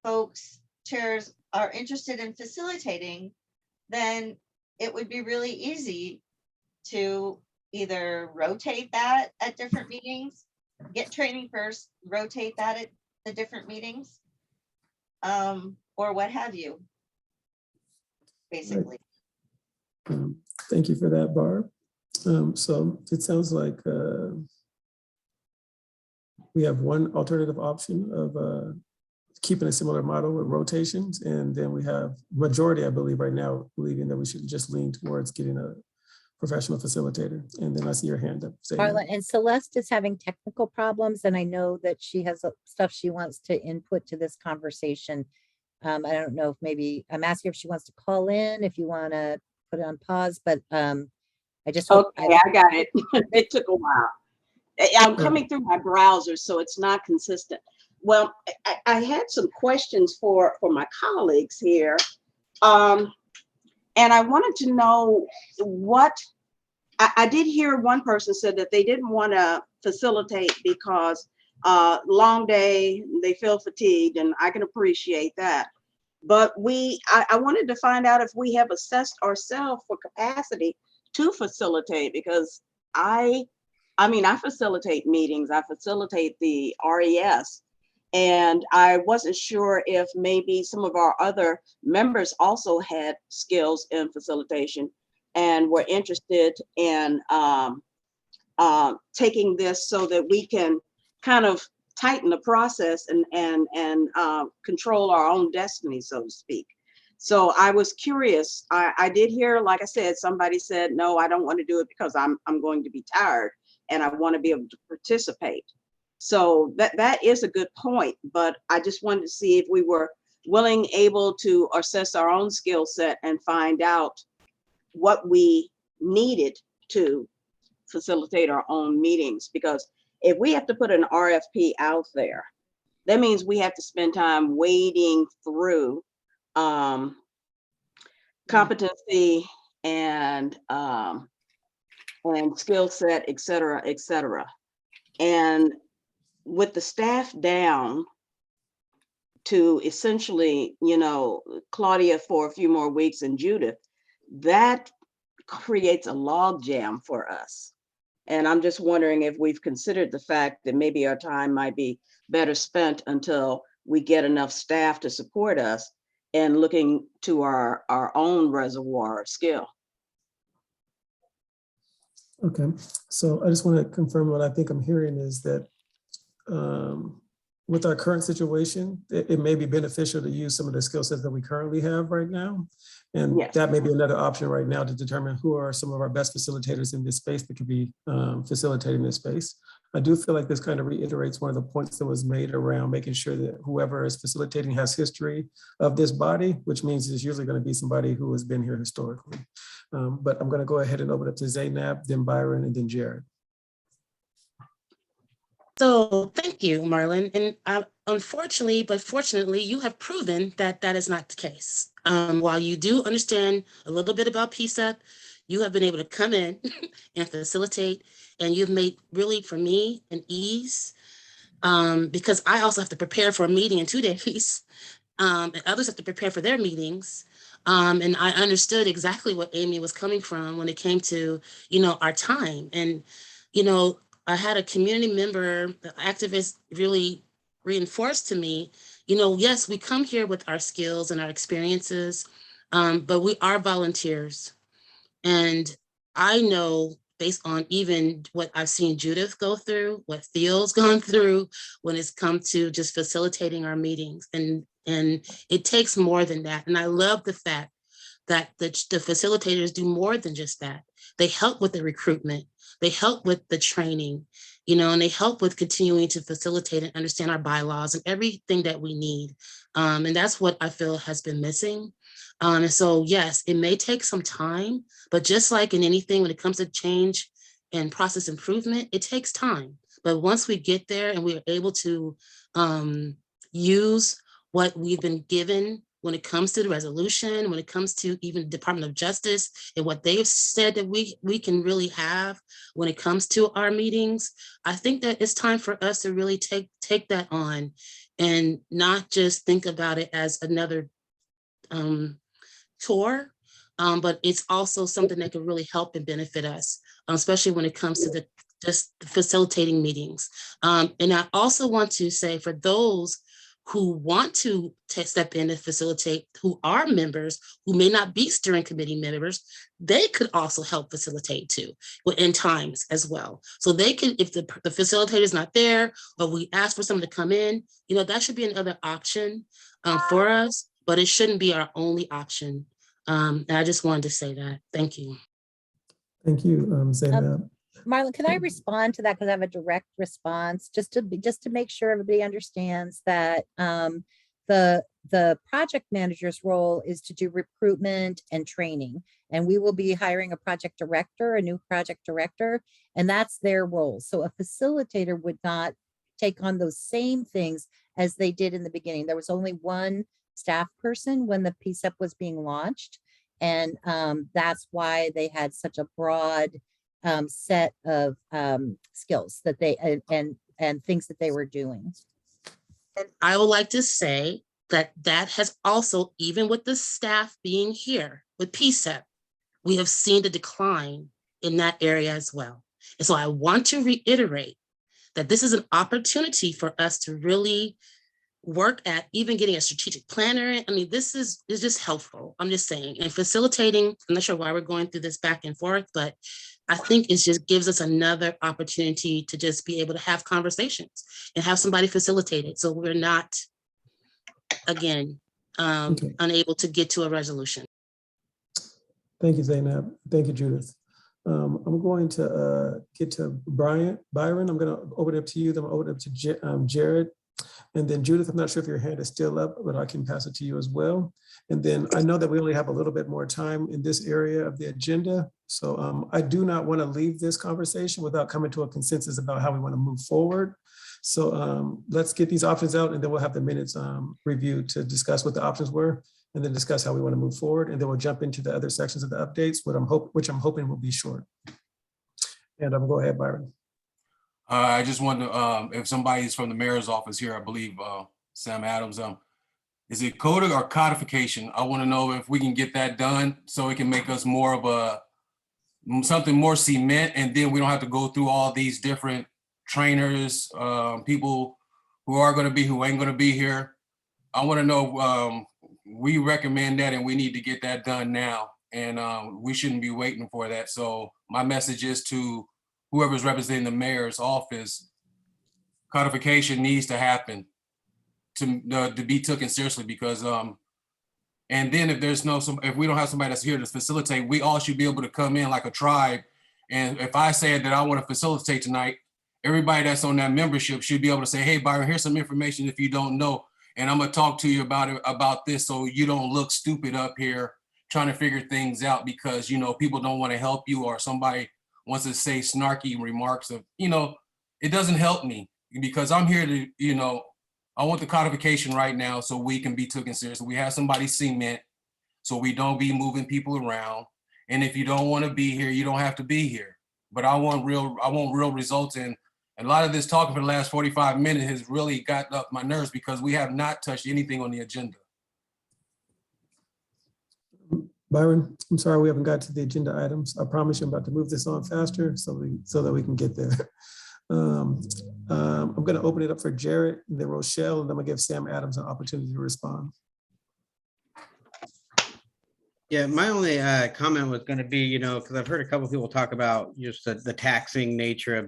folks, chairs, are interested in facilitating, then it would be really easy to either rotate that at different meetings, get training first, rotate that at the different meetings, or what have you, basically. Thank you for that, Barb. So it sounds like we have one alternative option of keeping a similar model with rotations. And then we have majority, I believe right now, believing that we should just lean towards getting a professional facilitator. And then I see your hand up. Zainab. Marla, and Celeste is having technical problems, and I know that she has stuff she wants to input to this conversation. I don't know if maybe, I'm asking if she wants to call in, if you want to put it on pause, but I just hope. Okay, I got it. It took a while. I'm coming through my browser, so it's not consistent. Well, I had some questions for my colleagues here. And I wanted to know what, I did hear one person said that they didn't want to facilitate because long day, they feel fatigued, and I can appreciate that. But I wanted to find out if we have assessed ourselves for capacity to facilitate, because I facilitate meetings, I facilitate the RES, and I wasn't sure if maybe some of our other members also had skills in facilitation and were interested in taking this so that we can kind of tighten the process and control our own destiny, so to speak. So I was curious. I did hear, like I said, somebody said, no, I don't want to do it because I'm going to be tired and I want to be able to participate. So that is a good point, but I just wanted to see if we were willing, able to assess our own skill set and find out what we needed to facilitate our own meetings. Because if we have to put an RFP out there, that means we have to spend time wading through competency and skill set, et cetera, et cetera. And with the staff down to essentially, Claudia for a few more weeks and Judith, that creates a logjam for us. And I'm just wondering if we've considered the fact that maybe our time might be better spent until we get enough staff to support us and looking to our own reservoir of skill. Okay, so I just want to confirm what I think I'm hearing is that with our current situation, it may be beneficial to use some of the skill sets that we currently have right now. And Yes. that may be another option right now to determine who are some of our best facilitators in this space that could be facilitating this space. I do feel like this kind of reiterates one of the points that was made around making sure that whoever is facilitating has history of this body, which means it's usually going to be somebody who has been here historically. But I'm going to go ahead and open it up to Zainab, then Byron, and then Jared. So thank you, Marlon. And unfortunately, but fortunately, you have proven that that is not the case. While you do understand a little bit about PCCEP, you have been able to come in and facilitate, and you've made really, for me, an ease, because I also have to prepare for a meeting in 2 days, and others have to prepare for their meetings. And I understood exactly what Amy was coming from when it came to, our time. And, I had a community member, the activist, really reinforced to me, yes, we come here with our skills and our experiences, but we are volunteers. And I know, based on even what I've seen Judith go through, what Theo's gone through when it's come to just facilitating our meetings. And it takes more than that. And I love the fact that the facilitators do more than just that. They help with the recruitment. They help with the training, and they help with continuing to facilitate and understand our bylaws and everything that we need. And that's what I feel has been missing. And so, yes, it may take some time, but just like in anything, when it comes to change and process improvement, it takes time. But once we get there and we're able to use what we've been given when it comes to the resolution, when it comes to even Department of Justice and what they've said that we can really have when it comes to our meetings, I think that it's time for us to really take that on and not just think about it as another chore, but it's also something that can really help and benefit us, especially when it comes to just facilitating meetings. And I also want to say, for those who want to step in and facilitate, who are members, who may not be steering committee members, they could also help facilitate too, in times as well. So they can, if the facilitator is not there, or we ask for someone to come in, that should be another option for us, but it shouldn't be our only option. And I just wanted to say that. Thank you. Thank you, Zainab. Marlon, can I respond to that? Because I have a direct response, just to make sure everybody understands that the project manager's role is to do recruitment and training. And we will be hiring a project director, a new project director, and that's their role. So a facilitator would not take on those same things as they did in the beginning. There was only one staff person when the PCCEP was being launched. And that's why they had such a broad set of skills that they and things that they were doing. And I would like to say that has also, even with the staff being here with PCCEP, we have seen the decline in that area as well. And so I want to reiterate that this is an opportunity for us to really work at even getting a strategic planner. I mean, this is just helpful. I'm just saying, and facilitating, I'm not sure why we're going through this back and forth, but I think it just gives us another opportunity to just be able to have conversations and have somebody facilitate it. So we're not, again, unable to get to a resolution. Thank you, Zainab. Thank you, Judith. I'm going to get to Byron. I'm going to open it up to you. Then I'll open it up to Jared. And then Judith, I'm not sure if your hand is still up, but I can pass it to you as well. And then I know that we only have a little bit more time in this area of the agenda. So I do not want to leave this conversation without coming to a consensus about how we want to move forward. So let's get these options out, and then we'll have the minutes reviewed to discuss what the options were, and then discuss how we want to move forward. And then we'll jump into the other sections of the updates, which I'm hoping will be short. And go ahead, Byron. I just wonder if somebody's from the mayor's office here, I believe Sam Adams, is it code or codification? I want to know if we can get that done so it can make us more of something more cement, and then we don't have to go through all these different trainers, people who are going to be, who ain't going to be here. I want to know, we recommend that, and we need to get that done now, and we shouldn't be waiting for that. So my message is to whoever's representing the mayor's office, codification needs to happen to be taken seriously, because and then if if we don't have somebody that's here to facilitate, we all should be able to come in like a tribe. And if I said that I want to facilitate tonight, everybody that's on that membership should be able to say, hey, Byron, here's some information if you don't know, and I'm gonna talk to you about this, so you don't look stupid up here trying to figure things out because people don't want to help you, or somebody wants to say snarky remarks of, it doesn't help me, because I'm here to, I want the codification right now so we can be taken seriously. We have somebody cement so we don't be moving people around. And if you don't want to be here, you don't have to be here. But I want real results. And a lot of this talking for the last 45 minutes has really gotten up my nerves because we have not touched anything on the agenda. Byron, I'm sorry we haven't got to the agenda items. I promise you I'm about to move this on faster so that we can get there. I'm going to open it up for Jared, and then Rochelle, and then I'm going to give Sam Adams an opportunity to respond. Yeah, my only comment was going to be, because I've heard a couple of people talk about just the taxing nature of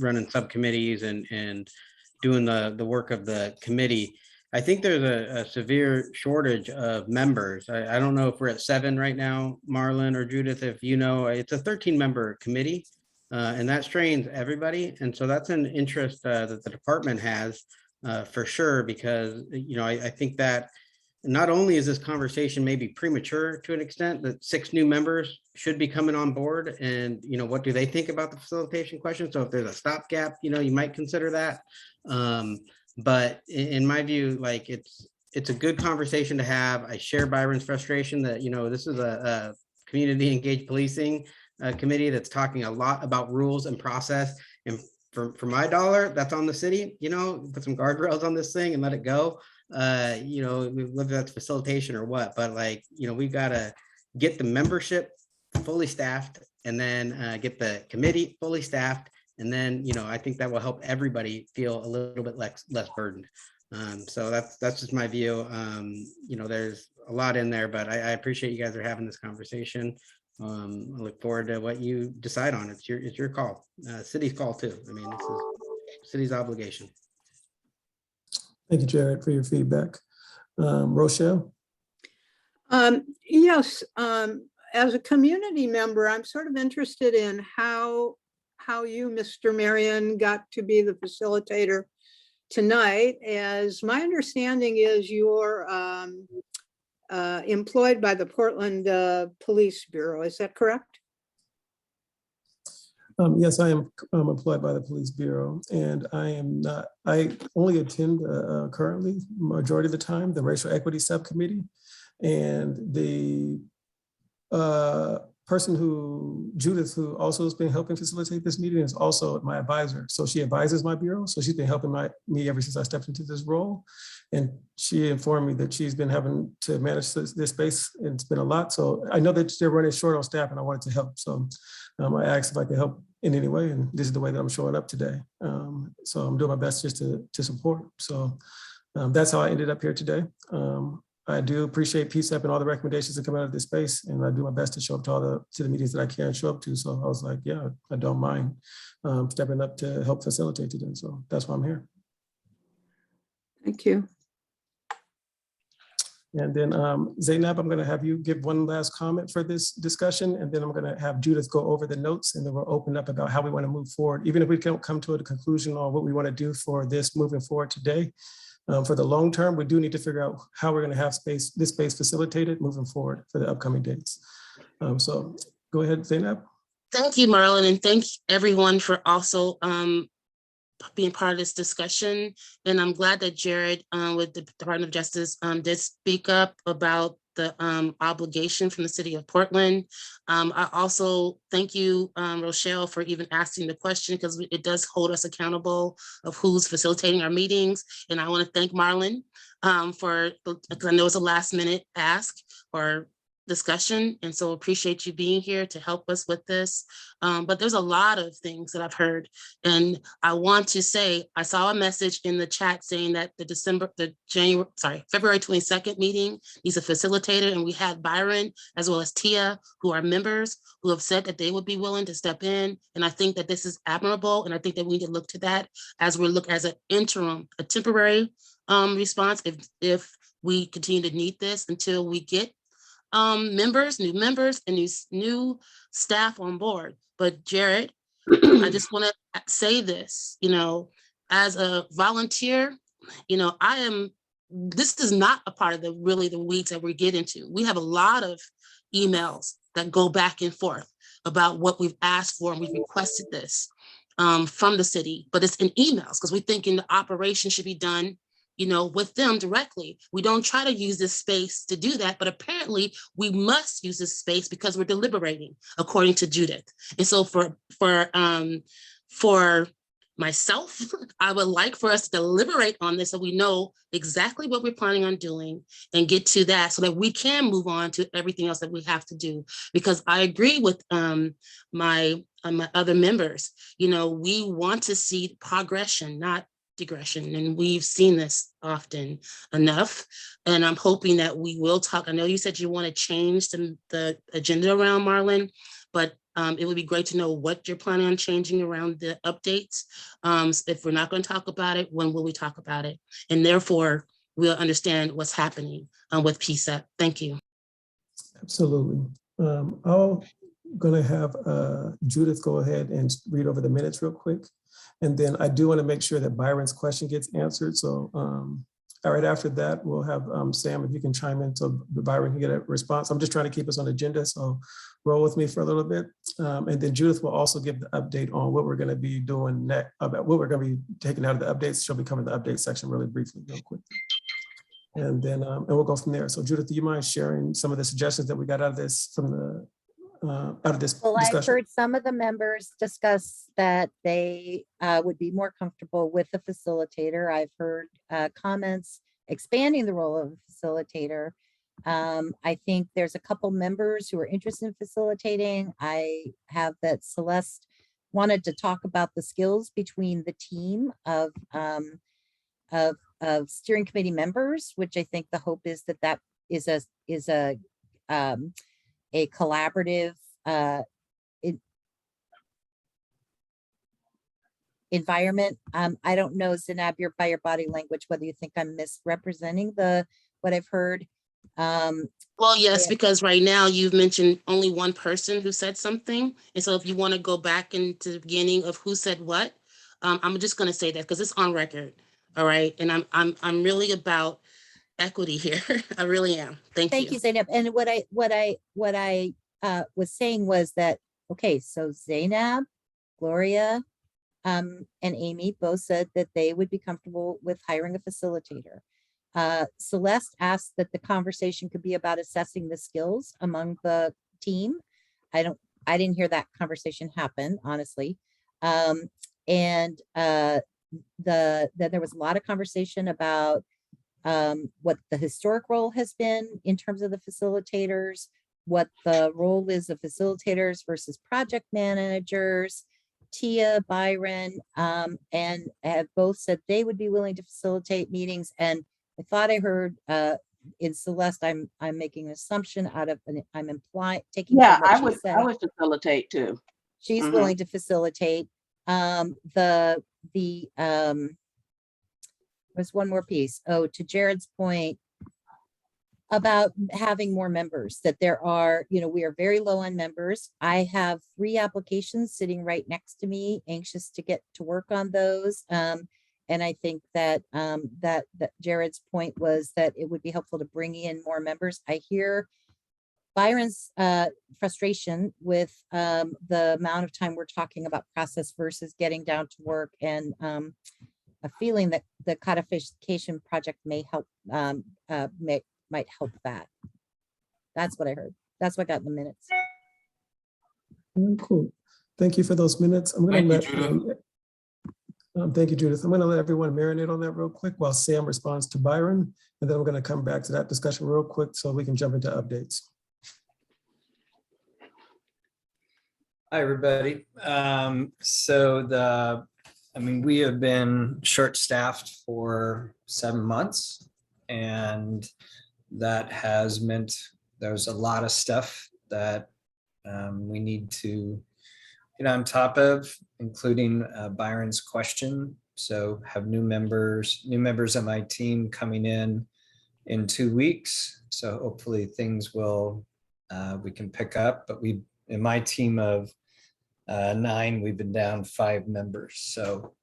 running subcommittees and doing the work of the committee. I think there's a severe shortage of members. I don't know if we're at 7 right now, Marlon or Judith, if it's a 13-member committee, and that strains everybody. And so that's an interest that the department has for sure, because, I think that not only is this conversation maybe premature to an extent, that 6 new members should be coming on board, and, what do they think about the facilitation question? So if there's a stopgap, you might consider that. But in my view, like it's a good conversation to have. I share Byron's frustration that, this is a community engaged policing committee that's talking a lot about rules and process. And for my dollar, that's on the city, put some guardrails on this thing and let it go. Whether that's facilitation or what, but we've got to get the membership fully staffed, and then get the committee fully staffed. And then, I think that will help everybody feel a little bit less burdened. So that's just my view. There's a lot in there, but I appreciate you guys are having this conversation. I look forward to what you decide on. It's your call, city's call too. I mean, this is city's obligation. Thank you, Jared, for your feedback. Rochelle? Yes, as a community member, I'm sort of interested in how you, Mr. Marion, got to be the facilitator tonight. As my understanding is you're employed by the Portland Police Bureau. Is that correct? Yes, I am employed by the Police Bureau, and I only attend currently, majority of the time, the Racial Equity Subcommittee. And the person Judith, who also has been helping facilitate this meeting, is also my advisor. So she advises my bureau. So she's been helping me ever since I stepped into this role. And she informed me that she's been having to manage this space, and it's been a lot. So I know that they're running short on staff, and I wanted to help. So I asked if I could help in any way, and this is the way that I'm showing up today. So I'm doing my best just to support. So that's how I ended up here today. I do appreciate PCCEP and all the recommendations that come out of this space, and I do my best to show up to the meetings that I can show up to. So I was like, yeah, I don't mind stepping up to help facilitate today. So that's why I'm here. Thank you. And then Zainab, I'm going to have you give one last comment for this discussion, and then I'm going to have Judith go over the notes, and then we'll open up about how we want to move forward. Even if we don't come to a conclusion on what we want to do for this moving forward today, for the long term, we do need to figure out how we're going to have this space facilitated moving forward for the upcoming dates. So go ahead, Zainab. Thank you, Marlon, and thank everyone for also being part of this discussion. And I'm glad that Jared with the Department of Justice did speak up about the obligation from the city of Portland. I also thank you, Rochelle, for even asking the question, because it does hold us accountable of who's facilitating our meetings. And I want to thank Marlon because I know it's a last minute ask or discussion. And so appreciate you being here to help us with this. But there's a lot of things that I've heard. And I want to say, I saw a message in the chat saying that February 22nd meeting needs a facilitator. And we had Byron as well as Tia, who are members, who have said that they would be willing to step in. And I think that this is admirable. And I think that we need to look to that as we look as an interim, a temporary response if we continue to need this until we get new members and these new staff on board. But Jared, I just want to say this, as a volunteer, this is not a part of the weeds that we get into. We have a lot of emails that go back and forth about what we've asked for, and we've requested this from the city, but it's in emails because we're thinking the operation should be done with them directly. We don't try to use this space to do that, but apparently we must use this space because we're deliberating, according to Judith. And so for myself, I would like for us to deliberate on this so we know exactly what we're planning on doing and get to that so that we can move on to everything else that we have to do. Because I agree with my other members, we want to see progression, not digression, and we've seen this often enough. And I'm hoping that we will talk. I know you said you want to change the agenda around, Marlon, but it would be great to know what you're planning on changing around the updates. If we're not going to talk about it, when will we talk about it? And therefore, we'll understand what's happening with PCCEP. Thank you. Absolutely. I'm going to have Judith go ahead and read over the minutes real quick. And then I do want to make sure that Byron's question gets answered. So right after that, we'll have Sam, if you can chime in so Byron can get a response. I'm just trying to keep us on agenda, so roll with me for a little bit. And then Judith will also give the update on what we're going to be doing next, about what we're going to be taking out of the updates. She'll be covering the update section really briefly, real quick. And then and we'll go from there. So Judith, do you mind sharing some of the suggestions that we got out of this from Well, discussion? I've heard some of the members discuss that they would be more comfortable with the facilitator. I've heard comments expanding the role of facilitator. I think there's a couple members who are interested in facilitating. I have that Celeste wanted to talk about the skills between the team of steering committee members, which I think the hope is that that is a collaborative environment. I don't know, Zinab, by your body language, whether you think I'm misrepresenting what I've heard. Well, yes, because right now you've mentioned only one person who said something. And so if you want to go back into the beginning of who said what, I'm just going to say that because it's on record. All right. And I'm really about equity here. I really am. Thank you. Thank you, Zainab. And what I was saying was that, okay, so Zainab, Gloria, and Amy both said that they would be comfortable with hiring a facilitator. Celeste asked that the conversation could be about assessing the skills among the team. I didn't hear that conversation happen, honestly. Then there was a lot of conversation about what the historic role has been in terms of the facilitators, what the role is of facilitators versus project managers. Tia, Byron, and have both said they would be willing to facilitate meetings. And I thought I heard in Celeste, I'm making an assumption out of, I'm implying, taking. Yeah, from what she I said. would facilitate too. She's Mhm. willing to facilitate. There's one more piece. Oh, to Jared's point about having more members, that there are, we are very low on members. I have 3 applications sitting right next to me, anxious to get to work on those. And I think that that Jared's point was that it would be helpful to bring in more members. I hear Byron's frustration with the amount of time we're talking about process versus getting down to work, and a feeling that the codification project may help, might help that. That's what I heard. That's what I got in the minutes. Cool. Thank you for those minutes. I'm going to let, thank you, Judith. I'm going to let everyone marinate on that real quick while Sam responds to Byron, and then we're going to come back to that discussion real quick so we can jump into updates. Hi, everybody. We have been short-staffed for 7 months, and that has meant there's a lot of stuff that we need to get on top of, including Byron's question. So have new members of my team coming in 2 weeks. So hopefully things will, we can pick up, but in my team of 9, we've been down 5 members. So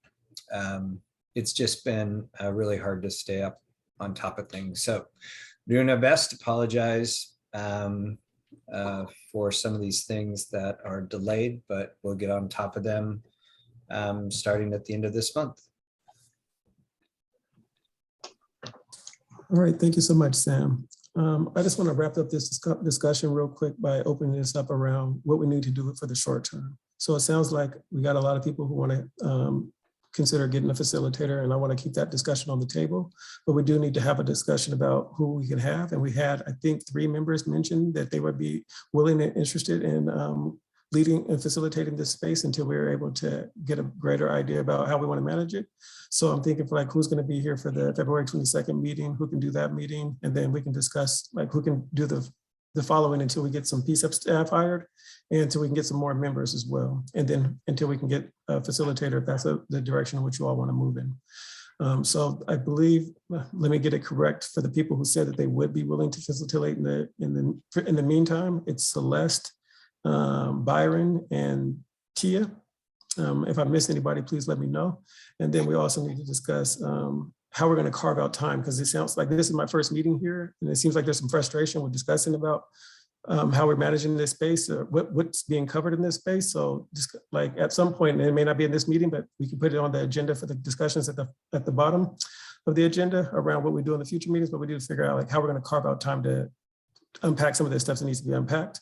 it's just been really hard to stay up on top of things. So doing our best. Apologize for some of these things that are delayed, but we'll get on top of them starting at the end of this month. All right, thank you so much, Sam. I just want to wrap up this discussion real quick by opening this up around what we need to do for the short term. So it sounds like we got a lot of people who want to consider getting a facilitator, and I want to keep that discussion on the table, but we do need to have a discussion about who we can have. And we had, I think, 3 members mentioned that they would be willing and interested in leading and facilitating this space until we were able to get a greater idea about how we want to manage it. So I'm thinking for who's going to be here for the February 22nd meeting, who can do that meeting, and then we can discuss who can do the following until we get some PCCEP staff hired and until we can get some more members as well. And then until we can get a facilitator, if that's the direction in which you all want to move in. So I believe, let me get it correct, for the people who said that they would be willing to facilitate in the meantime, it's Celeste, Byron, and Tia. If I missed anybody, please let me know. And then we also need to discuss how we're going to carve out time, because it sounds like this is my first meeting here, and it seems like there's some frustration with discussing about how we're managing this space, or what's being covered in this space. So just at some point, and it may not be in this meeting, but we can put it on the agenda for the discussions at the bottom of the agenda around what we do in the future meetings, but we need to figure out how we're going to carve out time to unpack some of this stuff that needs to be unpacked.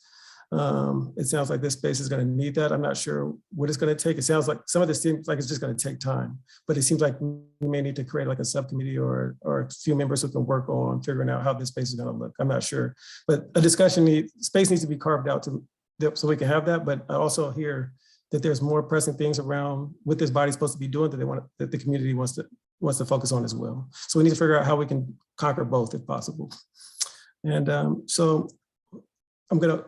It sounds like this space is going to need that. I'm not sure what it's going to take. It sounds like some of this seems like it's just going to take time, but it seems like we may need to create a subcommittee or a few members who can work on figuring out how this space is going to look. I'm not sure, but a discussion space needs to be carved out so we can have that. But I also hear that there's more pressing things around what this body's supposed to be doing that the community wants wants to focus on as well. So we need to figure out how we can conquer both if possible. And so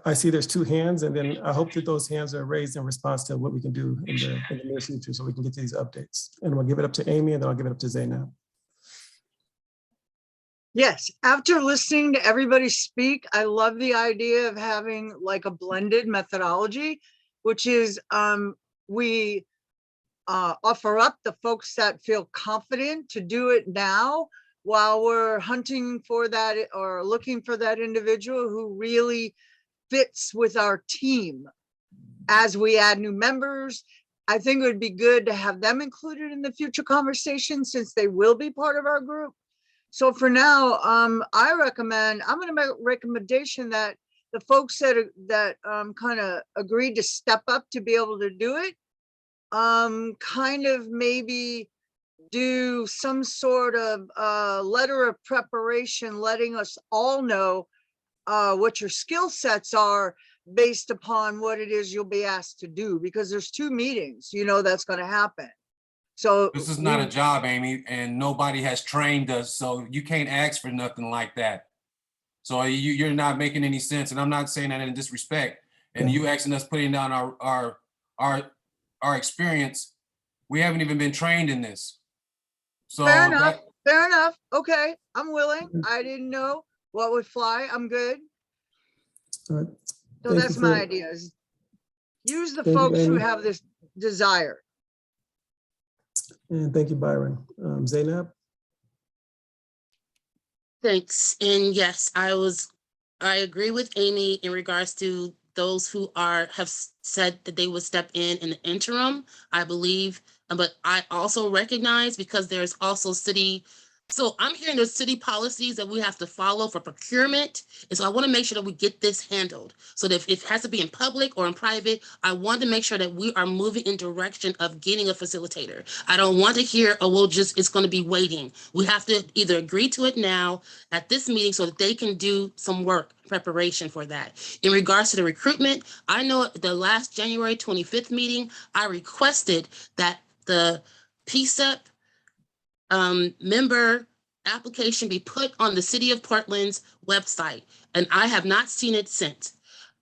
I see there's 2 hands, and then I hope that those hands are raised in response to what we can do in the near future so we can get to these updates. And we'll give it up to Amy, and then I'll give it up to Zainab. Yes, after listening to everybody speak, I love the idea of having like a blended methodology, which is we offer up the folks that feel confident to do it now while we're hunting for that or looking for that individual who really fits with our team. As we add new members, I think it would be good to have them included in the future conversation since they will be part of our group. So for now, I'm going to make a recommendation that the folks that kind of agreed to step up to be able to do it, kind of maybe do some sort of letter of preparation, letting us all know what your skill sets are based upon what it is you'll be asked to do, because there's 2 meetings, that's going to happen. So this is not a job, Amy, and nobody has trained us, so you can't ask for nothing like that. So you're not making any sense, and I'm not saying that in disrespect. And you asking us putting down our experience, we haven't even been trained in this. So fair enough. Fair enough. Okay, I'm willing. I didn't know what would fly. I'm good. All right. So that's my idea. Is use the folks who have this desire. And thank you, Byron. Zainab? Thanks. And yes, I agree with Amy in regards to those who have said that they would step in the interim, I believe. But I also recognize, because there's also so I'm hearing there's city policies that we have to follow for procurement. And so I want to make sure that we get this handled. So that if it has to be in public or in private, I want to make sure that we are moving in direction of getting a facilitator. I don't want to hear, oh, it's going to be waiting. We have to either agree to it now at this meeting so that they can do some work preparation for that. In regards to the recruitment, I know at the last January 25th meeting, I requested that the PCCEP member application be put on the City of Portland's website, and I have not seen it since.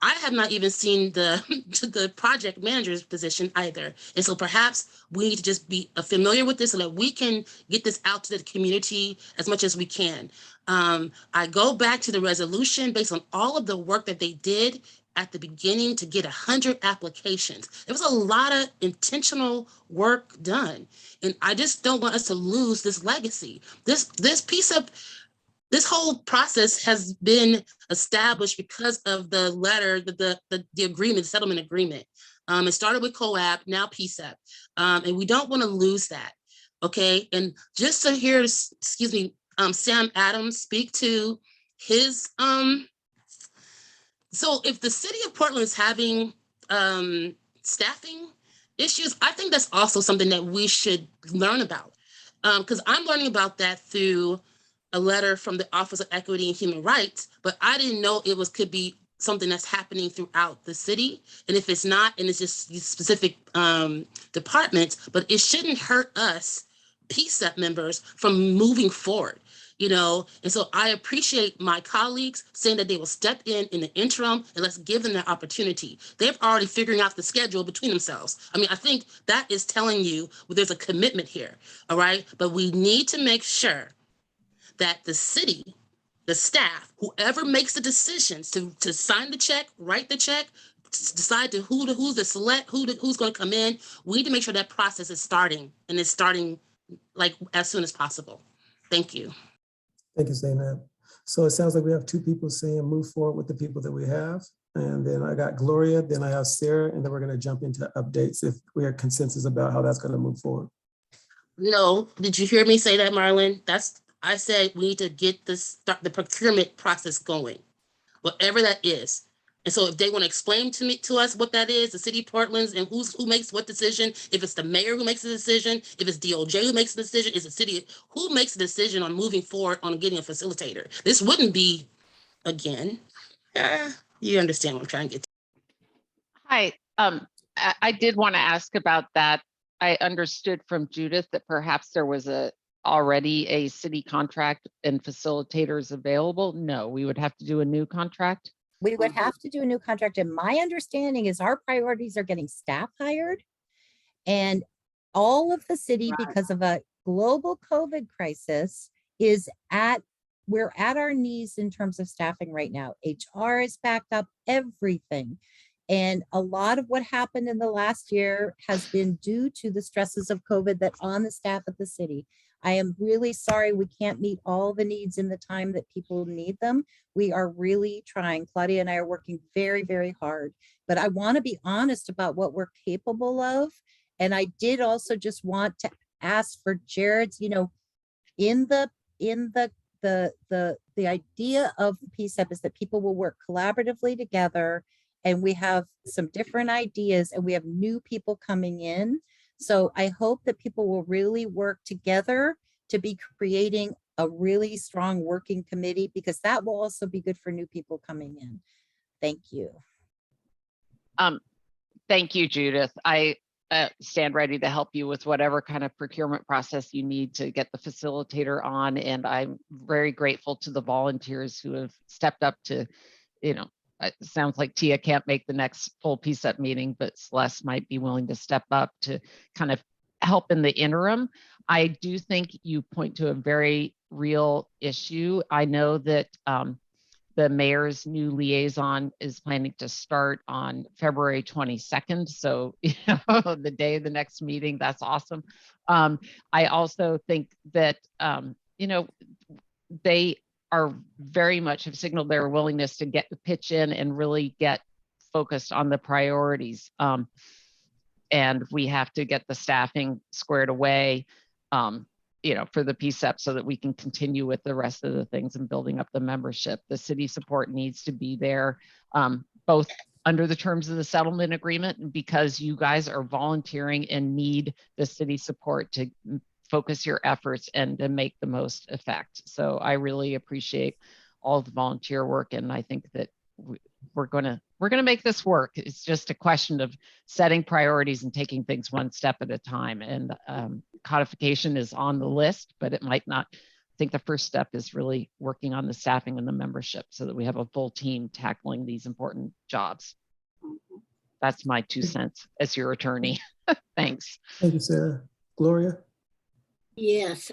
I have not even seen the project manager's position either. And so perhaps we need to just be familiar with this so that we can get this out to the community as much as we can. I go back to the resolution based on all of the work that they did at the beginning to get 100 applications. There was a lot of intentional work done. And I just don't want us to lose this legacy. This PCCEP, this whole process has been established because of the letter, the agreement, settlement agreement. It started with COAP, now PCCEP. And we don't want to lose that. Okay. And just to hear, Sam Adams speak to his, so if the City of Portland is having staffing issues, I think that's also something that we should learn about. Because I'm learning about that through a letter from the Office of Equity and Human Rights, but I didn't know it could be something that's happening throughout the city. And if it's not, and it's just these specific departments, but it shouldn't hurt us PCCEP members from moving forward. And so I appreciate my colleagues saying that they will step in the interim, and let's give them that opportunity. They've already figuring out the schedule between themselves. I mean, I think that is telling you there's a commitment here, all right? But we need to make sure that the city, the staff, whoever makes the decisions to sign the check, write the check, decide who's going to come in, we need to make sure that process is starting, and it's starting like as soon as possible. Thank you. Thank you, Zainab. So it sounds like we have 2 people saying move forward with the people that we have. And then I got Gloria, then I have Sarah, and then we're going to jump into updates if we have consensus about how that's going to move forward. No, did you hear me say that, Marlon? I said we need to get the procurement process going, whatever that is. And so if they want to explain to us what that is, the City of Portland's, and who makes what decision, if it's the mayor who makes the decision, if it's DOJ who makes the decision, is the city, who makes the decision on moving forward on getting a facilitator? This wouldn't be, again, you understand what I'm trying to get to. Hi, I did want to ask about that. I understood from Judith that perhaps there was a already a city contract and facilitators available? No, we would have to do a new contract. We would have to do a new contract. And my understanding is our priorities are getting staff hired. And all of the city, because of a global COVID crisis, we're at our knees in terms of staffing right now. HR is backed up, everything. And a lot of what happened in the last year has been due to the stresses of COVID that on the staff of the city. I am really sorry we can't meet all the needs in the time that people need them. We are really trying. Claudia and I are working very, very hard. But I want to be honest about what we're capable of. And I did also just want to ask for Jared's, in the idea of PCCEP is that people will work collaboratively together, and we have some different ideas and we have new people coming in. So I hope that people will really work together to be creating a really strong working committee, because that will also be good for new people coming in. Thank you. Thank you, Judith. I stand ready to help you with whatever kind of procurement process you need to get the facilitator on. And I'm very grateful to the volunteers who have stepped up to, it sounds like Tia can't make the next full PCCEP meeting, but Celeste might be willing to step up to kind of help in the interim. I do think you point to a very real issue. I know that the mayor's new liaison is planning to start on February 22nd. So, the day of the next meeting, that's awesome. I also think that, they are very much have signaled their willingness to pitch in and really get focused on the priorities. And we have to get the staffing squared away, for the PCCEP so that we can continue with the rest of the things and building up the membership. The city support needs to be there, both under the terms of the settlement agreement, and because you guys are volunteering and need the city support to focus your efforts and to make the most effect. So I really appreciate all the volunteer work, and I think that we're gonna make this work. It's just a question of setting priorities and taking things one step at a time. And codification is on the list, but it might not. I think the first step is really working on the staffing and the membership so that we have a full team tackling these important jobs. That's my 2 cents as your attorney. Thanks. Thank you, Sarah. Gloria? Yes,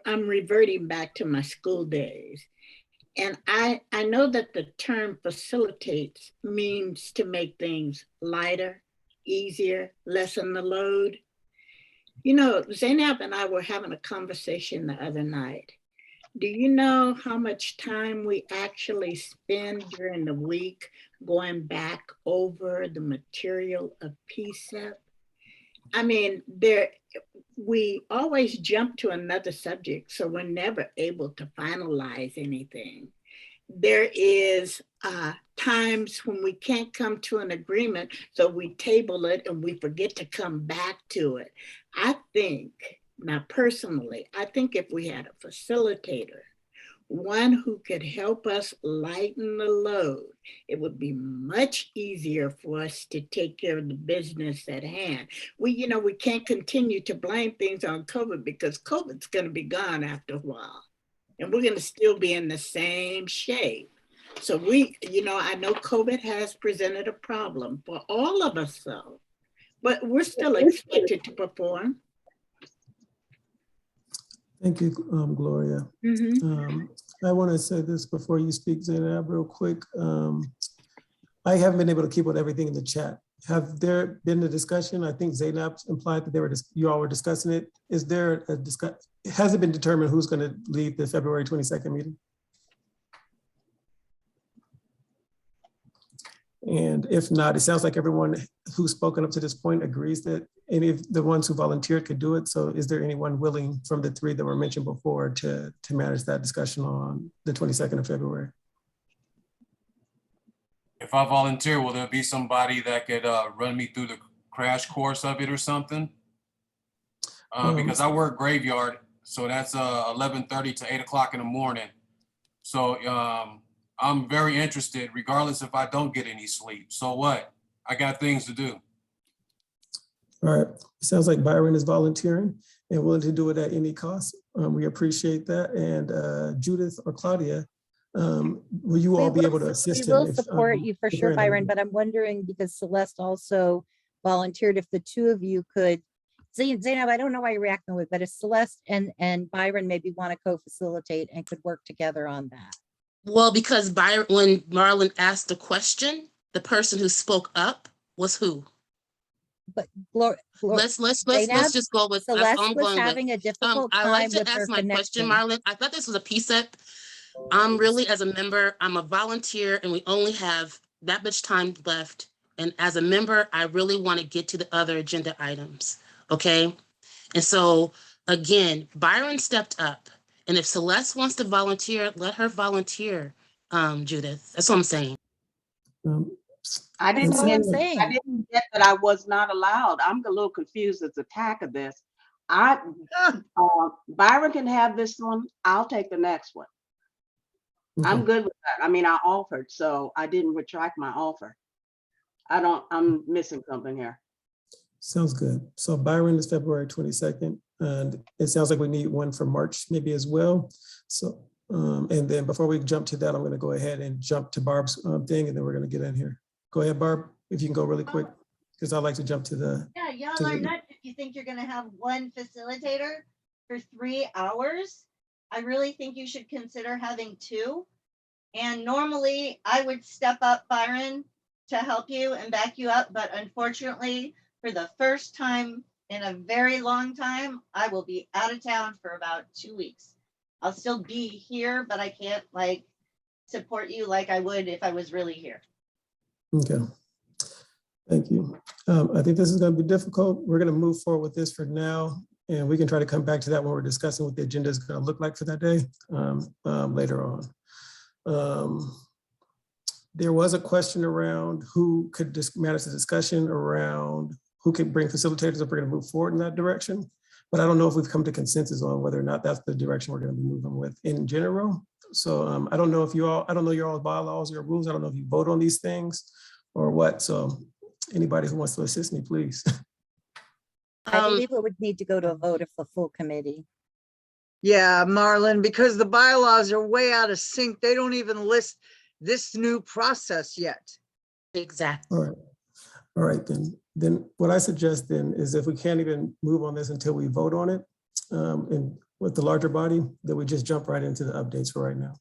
I'm reverting back to my school days. And I know that the term facilitates means to make things lighter, easier, lessen the load. Zainab and I were having a conversation the other night. Do you know how much time we actually spend during the week going back over the material of PCCEP? I mean, we always jump to another subject, so we're never able to finalize anything. There is times when we can't come to an agreement, so we table it and we forget to come back to it. I think, now personally, I think if we had a facilitator, one who could help us lighten the load, it would be much easier for us to take care of the business at hand. We can't continue to blame things on COVID, because COVID's going to be gone after a while, and we're going to still be in the same shape. So I know COVID has presented a problem for all of us, though, but we're still expected to perform. Thank you, Gloria. I want to say this before you speak, Zainab, real quick. I haven't been able to keep with everything in the chat. Have there been a discussion? I think Zainab implied that you all were discussing it. Is there a discussion? Has it been determined who's going to lead the February 22nd meeting? And if not, it sounds like everyone who's spoken up to this point agrees that any of the ones who volunteered could do it. So is there anyone willing from the 3 that were mentioned before to manage that discussion on the 22nd of February? If I volunteer, will there be somebody that could run me through the crash course of it or something? Because I work graveyard, so that's 11:30 to 8 o'clock in the morning. So I'm very interested, regardless if I don't get any sleep. So what? I got things to do. All right, it sounds like Byron is volunteering and willing to do it at any cost. We appreciate that. And Judith or Claudia, will you all be able to assist We him? will support you for sure, Byron, but I'm wondering because Celeste also volunteered, if the two of you could, Zainab, I don't know why you're reacting with, but if Celeste and Byron maybe want to co-facilitate and could work together on that. Well, because Byron, when Marlon asked the question, the person who spoke up was who? But let's Zainab, just go with that's Celeste all I'm was going having with. a difficult I like time to with her ask my question, connection. Marlon. I thought this was a PCEP. I'm really, as a member, I'm a volunteer, and we only have that much time left. And as a member, I really want to get to the other agenda items. Okay, and so again, Byron stepped up, and if Celeste wants to volunteer, let her volunteer. Judith, that's what I'm saying. I That's didn't what I'm get, saying. I didn't get that I was not allowed. I'm a little confused as the tack of this. Byron can have this one. I'll take the next one. I'm good with that. I mean, I offered, so I didn't retract my offer. I'm missing something here. Sounds good. So Byron is February 22nd, and it sounds like we need one for March maybe as well. So, and then before we jump to that, I'm going to go ahead and jump to Barb's thing, and then we're going to get in here. Go ahead, Barb, if you can go really quick, because I like to jump to the. Yeah, y'all are not, if you think you're gonna have one facilitator for 3 hours, I really think you should consider having 2. And normally I would step up, Byron, to help you and back you up, but unfortunately, for the first time in a very long time, I will be out of town for about 2 weeks. I'll still be here, but I can't like support you like I would if I was really here. Okay. Thank you. I think this is going to be difficult. We're going to move forward with this for now, and we can try to come back to that when we're discussing what the agenda is going to look like for that day later on. There was a question around who could manage the discussion around who could bring facilitators if we're going to move forward in that direction. But I don't know if we've come to consensus on whether or not that's the direction we're going to be moving with in general. So I don't know if I don't know your all bylaws or rules. I don't know if you vote on these things or what. So anybody who wants to assist me, please. I believe it would need to go to a vote of the full committee. Yeah, Marlon, because the bylaws are way out of sync. They don't even list this new process yet. Exactly. All right, then what I suggest then is if we can't even move on this until we vote on it and with the larger body, then we just jump right into the updates for right now.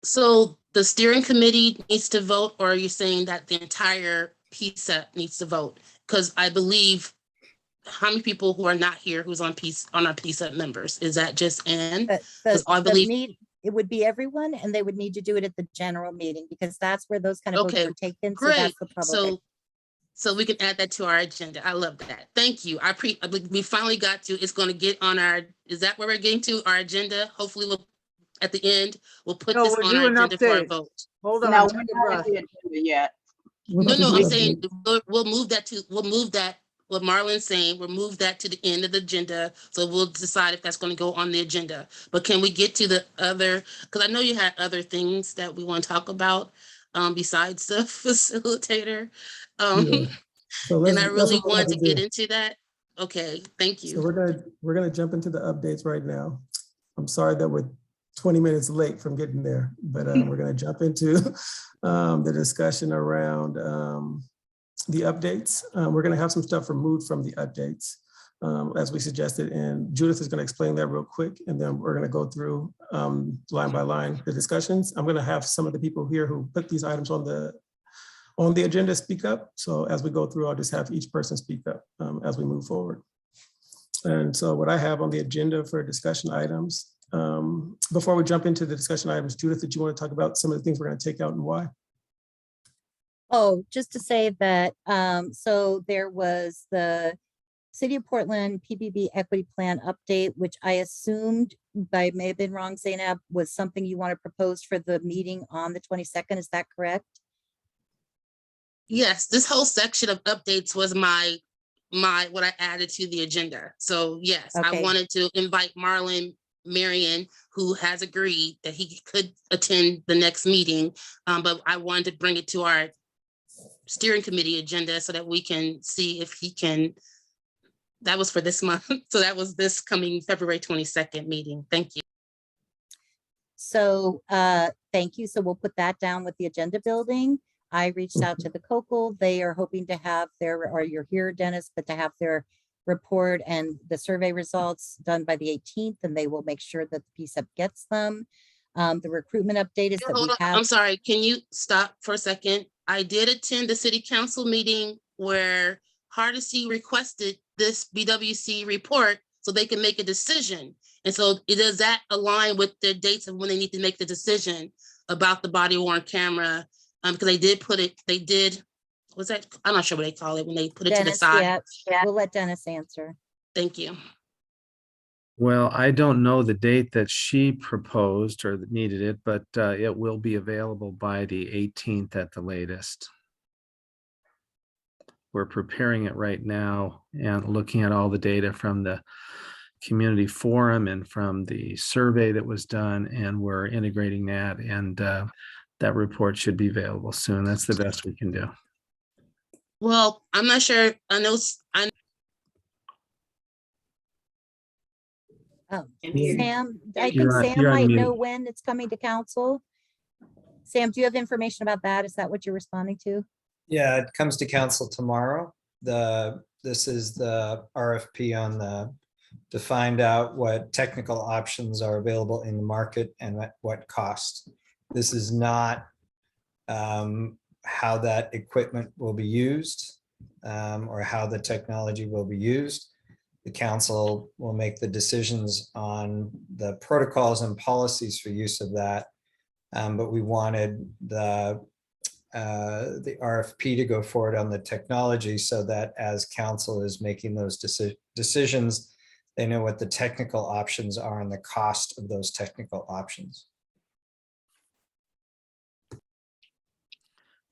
So the steering committee needs to vote, or are you saying that the entire PCEP needs to vote? Because I believe how many people who are not here who's on our PCEP members? Is that just Ann? Because I believe it would be everyone, and they would need to do it at the general meeting because that's where those kind of votes are taken. Great. So that's the public. So we can add that to our agenda. I love that. Thank you. We finally got to, it's going to get on our, is that where we're getting to our agenda? Hopefully we'll, at the end, we'll put this on our agenda for our vote. Hold on. No, we're not at the agenda yet. No, I'm saying we'll move that, what Marlon's saying, we'll move that to the end of the agenda. So we'll decide if that's going to go on the agenda. But can we get to the other, because I know you had other things that we want to talk about besides the facilitator. So and I really wanted to get into that. Okay, thank you. So we're gonna jump into the updates right now. I'm sorry that we're 20 minutes late from getting there, but we're gonna jump into the discussion around the updates. We're gonna have some stuff removed from the updates as we suggested, and Judith is gonna explain that real quick, and then we're gonna go through line by line the discussions. I'm gonna have some of the people here who put these items on the agenda speak up. So as we go through, I'll just have each person speak up as we move forward. And so what I have on the agenda for discussion items, before we jump into the discussion items, Judith, did you want to talk about some of the things we're going to take out and why? Oh, just to say that, so there was the City of Portland PBB Equity Plan update, which I assumed, I may have been wrong, Zainab, was something you want to propose for the meeting on the 22nd. Is that correct? Yes, this whole section of updates was my what I added to the agenda. So yes, Okay. I wanted to invite Marlon Marion, who has agreed that he could attend the next meeting, but I wanted to bring it to our steering committee agenda so that we can see if he can, that was for this month. So that was this coming February 22nd meeting. Thank you. So thank you. So we'll put that down with the agenda building. I reached out to the COCL. They are hoping to have their, or you're here, Dennis, but to have their report and the survey results done by the 18th, and they will make sure that the PCEP gets them. The recruitment update is that we Hold on, have. I'm sorry, can you stop for a second? I did attend the city council meeting where Hardesty requested this BWC report so they can make a decision. And so does that align with the dates of when they need to make the decision about the body worn camera? Because they did put it, they did, what's that? I'm not sure what they call it when they put it to the Dennis, side. yeah, we'll let Dennis answer. Thank you. Well, I don't know the date that she proposed or that needed it, but it will be available by the 18th at the latest. We're preparing it right now and looking at all the data from the community forum and from the survey that was done, and we're integrating that, and that report should be available soon. That's the best we can do. Well, I'm not sure. I know. Oh, Yeah. Sam, I think You're on- Sam you're on might know mute. when it's coming to council. Sam, do you have information about that? Is that what you're responding to? Yeah, it comes to council tomorrow. This is the RFP on to find out what technical options are available in the market and at what cost. This is not how that equipment will be used or how the technology will be used. The council will make the decisions on the protocols and policies for use of that. But we wanted the RFP to go forward on the technology so that as council is making those decisions, they know what the technical options are and the cost of those technical options.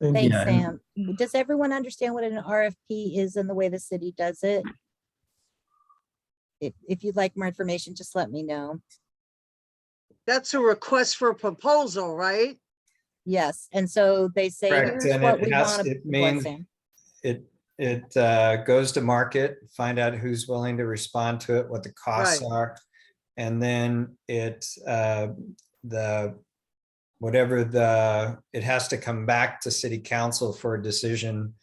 Thanks, Yeah, and- Sam. Does everyone understand what an RFP is and the way the city does it? If you'd like more information, just let me know. That's a request for a proposal, right? Yes, and so they say, Correct, here's and what it we has, want to. it means it goes to market, find out who's willing to respond to it, what the costs Right. are. And then it has to come back to city council for a decision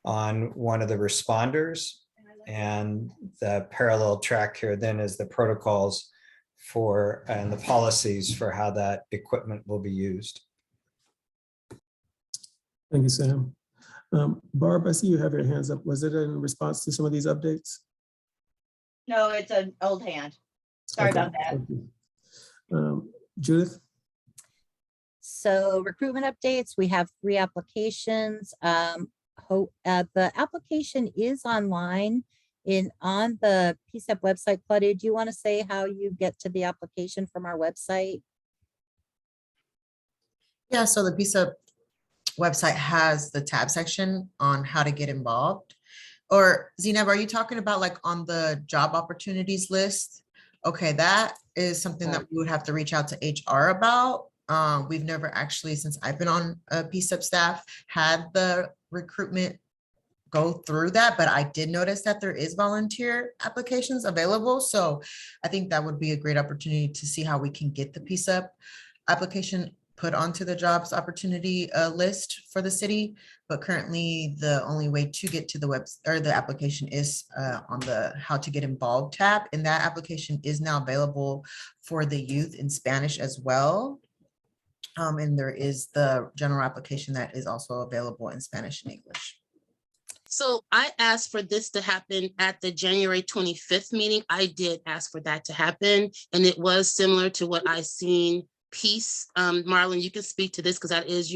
on one of the responders. And the parallel track here then is the protocols for and the policies for how that equipment will be used. Thank you, Sam. Barb, I see you have your hands up. Was it in response to some of these updates? No, it's an old hand. Sorry Okay, about that. thank you. Judith? So recruitment updates, we have 3 applications. The application is online on the PCEP website. Claudia, do you want to say how you get to the application from our website? Yeah, so the PCEP website has the tab section on how to get involved. Or Zineb, are you talking about like on the job opportunities list? Okay, that is something that we would have to reach out to HR about. We've never actually, since I've been on PCEP staff, had the recruitment go through that, but I did notice that there is volunteer applications available. So I think that would be a great opportunity to see how we can get the PCEP application put onto the jobs opportunity list for the city. But currently the only way to get to the web or the application is on the how to get involved tab. And that application is now available for the youth in Spanish as well. And there is the general application that is also available in Spanish and English. So I asked for this to happen at the January 25th meeting. I did ask for that to happen, and it was similar to what I seen Peace. Marlon, you can speak to this because that is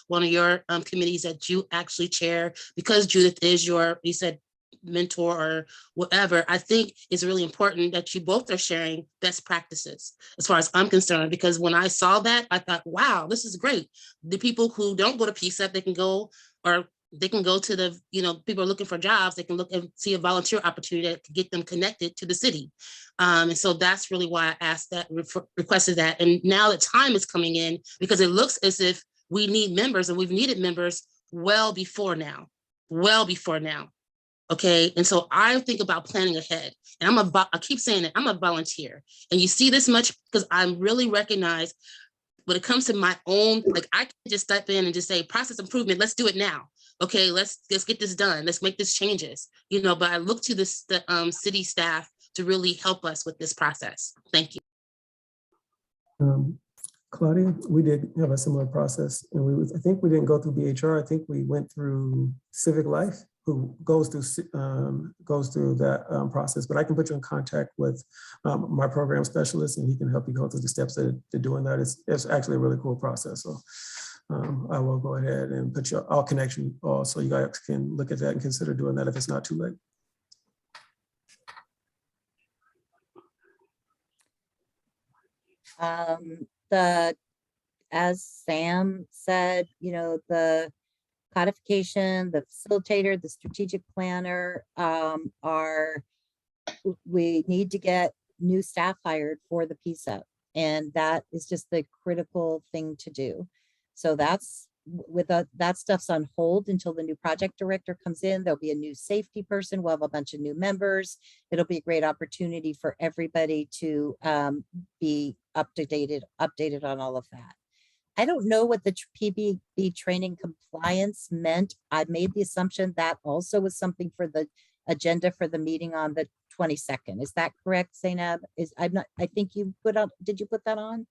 one of your committees that you actually chair, because Judith is you said mentor or whatever. I think it's really important that you both are sharing best practices as far as I'm concerned, because when I saw that, I thought, wow, this is great. The people who don't go to PCEP, they can go to the, people are looking for jobs, they can look and see a volunteer opportunity that could get them connected to the city. And so that's really why I asked that, requested that. And now the time is coming in because it looks as if we need members, and we've needed members well before now, Okay. And so I think about planning ahead, and I keep saying it, I'm a volunteer, and you see this much because I really recognize when it comes to my own, like I can just step in and just say process improvement, let's do it now. Okay, let's get this done. Let's make this changes, but I look to the city staff to really help us with this process. Thank you. Claudia, we did have a similar process, and I think we didn't go through BHR. I think we went through Civic Life, who goes through that process. But I can put you in contact with my program specialist, and he can help you go through the steps to doing that. It's actually a really cool process. So I will go ahead and I'll connect you all so you guys can look at that and consider doing that if it's not too late. As Sam said, the codification, the facilitator, the strategic planner we need to get new staff hired for the PCCEP, and that is just the critical thing to do. So that stuff's on hold until the new project director comes in. There'll be a new safety person. We'll have a bunch of new members. It'll be a great opportunity for everybody to be updated on all of that. I don't know what the PBB training compliance meant. I made the assumption that also was something for the agenda for the meeting on the 22nd. Is that correct, Zainab? I think you did you put that on?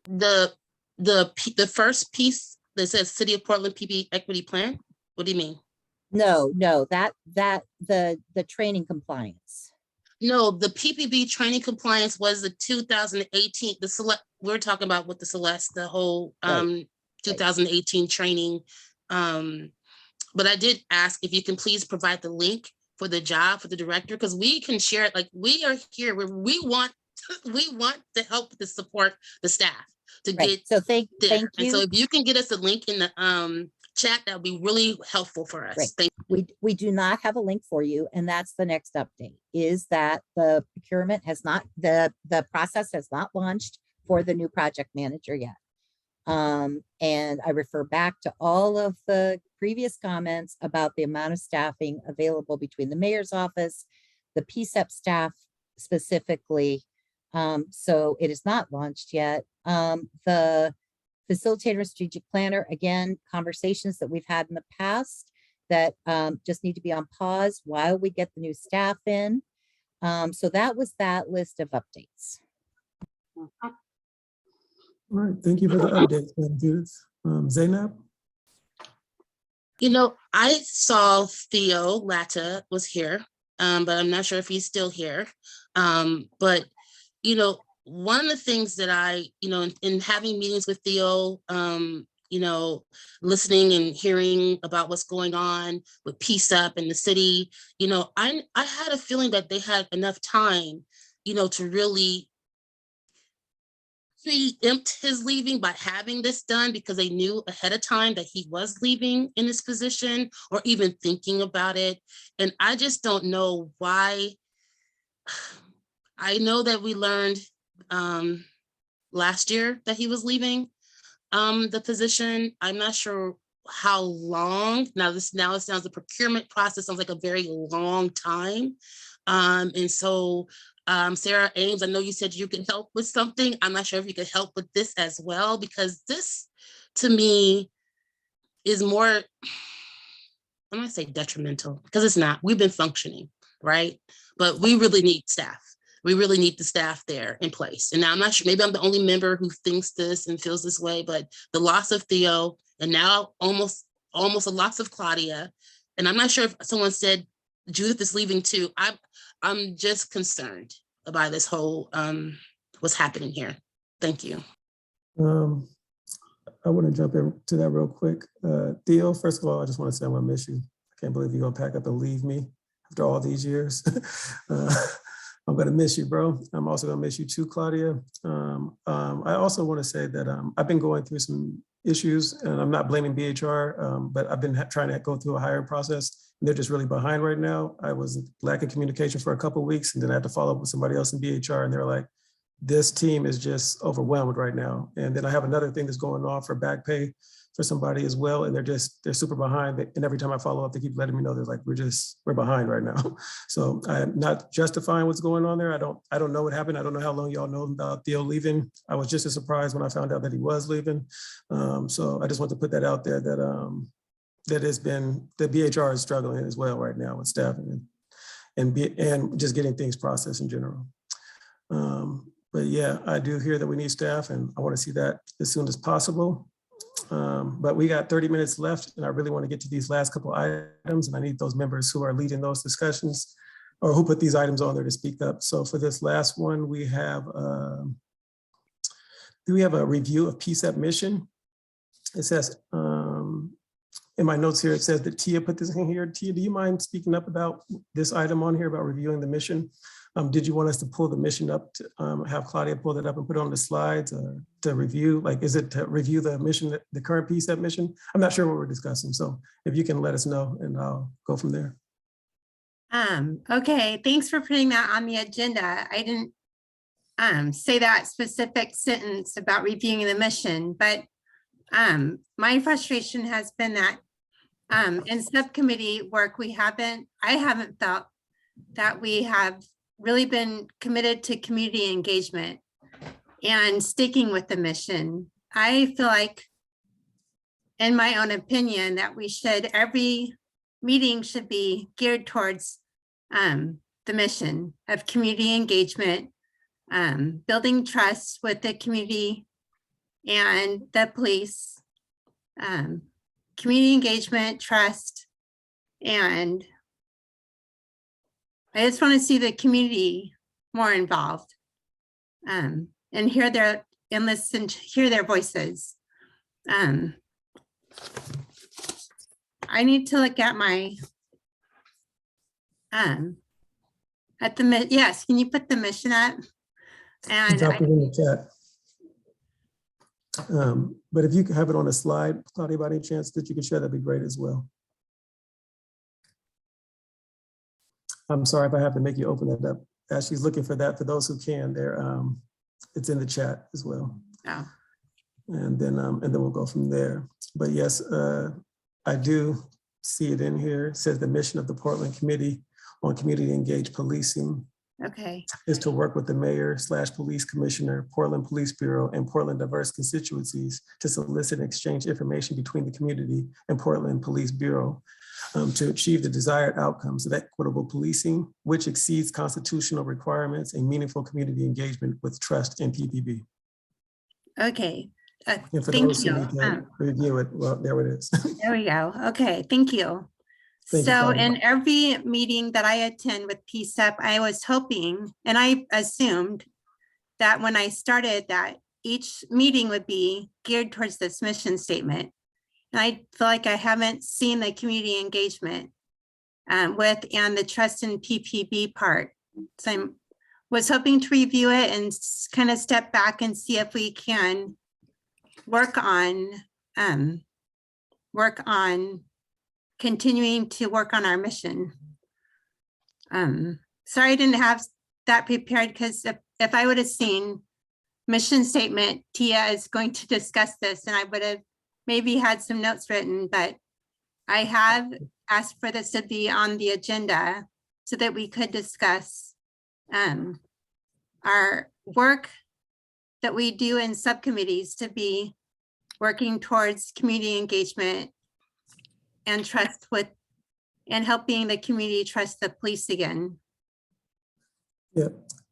The first piece that says City of Portland PB Equity Plan. What do you mean? No, the training compliance. No, the PPB training compliance was the 2018, we're talking about with the Celeste, the whole 2018 training. But I did ask if you can please provide the link for the job for the director, because we can share it. Like, we are here where we want to help to support the staff to get so thank you. And so if you can get us a link in the chat, that would be really helpful for us. Thank you. We do not have a link for you, and that's the next update, is that the procurement has not, the process has not launched for the new project manager yet. And I refer back to all of the previous comments about the amount of staffing available between the mayor's office, the PCCEP staff specifically. So it is not launched yet. The facilitator, strategic planner, again, conversations that we've had in the past that just need to be on pause while we get the new staff in. So that was that list of updates. All right, thank you for the updates, Judith. Zainab? I saw Theo Latta was here, but I'm not sure if he's still here. But, one of the things that I, in having meetings with Theo, listening and hearing about what's going on with PCCEP and the city, I had a feeling that they had enough time, to really preempt his leaving by having this done, because they knew ahead of time that he was leaving in his position or even thinking about it. And I just don't know why. I know that we learned last year that he was leaving the position. I'm not sure how long. Now it sounds, the procurement process sounds like a very long time. And so Sarah Ames, I know you said you could help with something. I'm not sure if you could help with this as well, because this to me is more, I'm gonna say detrimental, because it's not. We've been functioning, right? But we really need staff. We really need the staff there in place. And now I'm not sure, maybe I'm the only member who thinks this and feels this way, but the loss of Theo, and now almost a loss of Claudia. And I'm not sure if someone said Judith is leaving too. I'm just concerned about this whole, what's happening here. Thank you. I want to jump into that real quick. Theo, first of all, I just want to say I'm gonna miss you. I can't believe you're gonna pack up and leave me after all these years. I'm gonna miss you, bro. I'm also gonna miss you too, Claudia. I also want to say that I've been going through some issues, and I'm not blaming BHR, but I've been trying to go through a hiring process, and they're just really behind right now. I was lacking communication for a couple of weeks, and then I had to follow up with somebody else in BHR, and they're like, this team is just overwhelmed right now. And then I have another thing that's going on for back pay for somebody as well. And they're super behind. And every time I follow up, they keep letting me know, they're like, we're behind right now. So I'm not justifying what's going on there. I don't know what happened. I don't know how long y'all know about Theo leaving. I was just as surprised when I found out that he was leaving. So I just want to put that out there that the BHR is struggling as well right now with staffing and just getting things processed in general. But yeah, I do hear that we need staff and I want to see that as soon as possible. But we got 30 minutes left and I really want to get to these last couple items and I need those members who are leading those discussions or who put these items on there to speak up. So for this last one, we have a review of PCCEP mission. It says, in my notes here, it says that Tia put this in here. Tia, do you mind speaking up about this item on here about reviewing the mission? Did you want us to pull the mission up, to have Claudia pull it up and put it on the slides to review? Like, is it to review the mission, the current PCCEP mission? I'm not sure what we're discussing. So if you can let us know and I'll go from there. Okay, thanks for putting that on the agenda. I didn't say that specific sentence about reviewing the mission, but my frustration has been that in subcommittee work, I haven't felt that we have really been committed to community engagement and sticking with the mission. I feel like, in my own opinion, that every meeting should be geared towards the mission of community engagement, building trust with the community and the police, community engagement, trust, and I just want to see the community more involved and hear their voices. I need to look at my yes, can you put the mission up? And drop it in the chat. But if you could have it on a slide, Claudia, by any chance that you could share, that'd be great as well. I'm sorry if I have to make you open it up. As she's looking for that, for those who can, it's in the chat as well. Oh. And then we'll go from there. But yes, I do see it in here. It says the mission of the Portland Committee on Community Engaged Policing is to work with the mayor/police commissioner, Portland Police Bureau, and Portland diverse constituencies to solicit and exchange information between the community and Portland Police Bureau to achieve the desired outcomes of equitable policing, which exceeds constitutional requirements and meaningful community engagement with trust in PPB. Okay. And for thank those you. who need to review it, well, there it is. There we go. Okay, thank you. Thank you, So Claudia. in every meeting that I attend with PCCEP, I was hoping, and I assumed that when I started that each meeting would be geared towards this mission statement. And I feel like I haven't seen the community engagement and the trust in PPB part. So I was hoping to review it and kind of step back and see if we can work on continuing to work on our mission. Sorry I didn't have that prepared because if I would have seen mission statement, Tia is going to discuss this and I would have maybe had some notes written, but I have asked for this to be on the agenda so that we could discuss our work that we do in subcommittees to be working towards community engagement and trust and helping the community trust the police again. Yeah,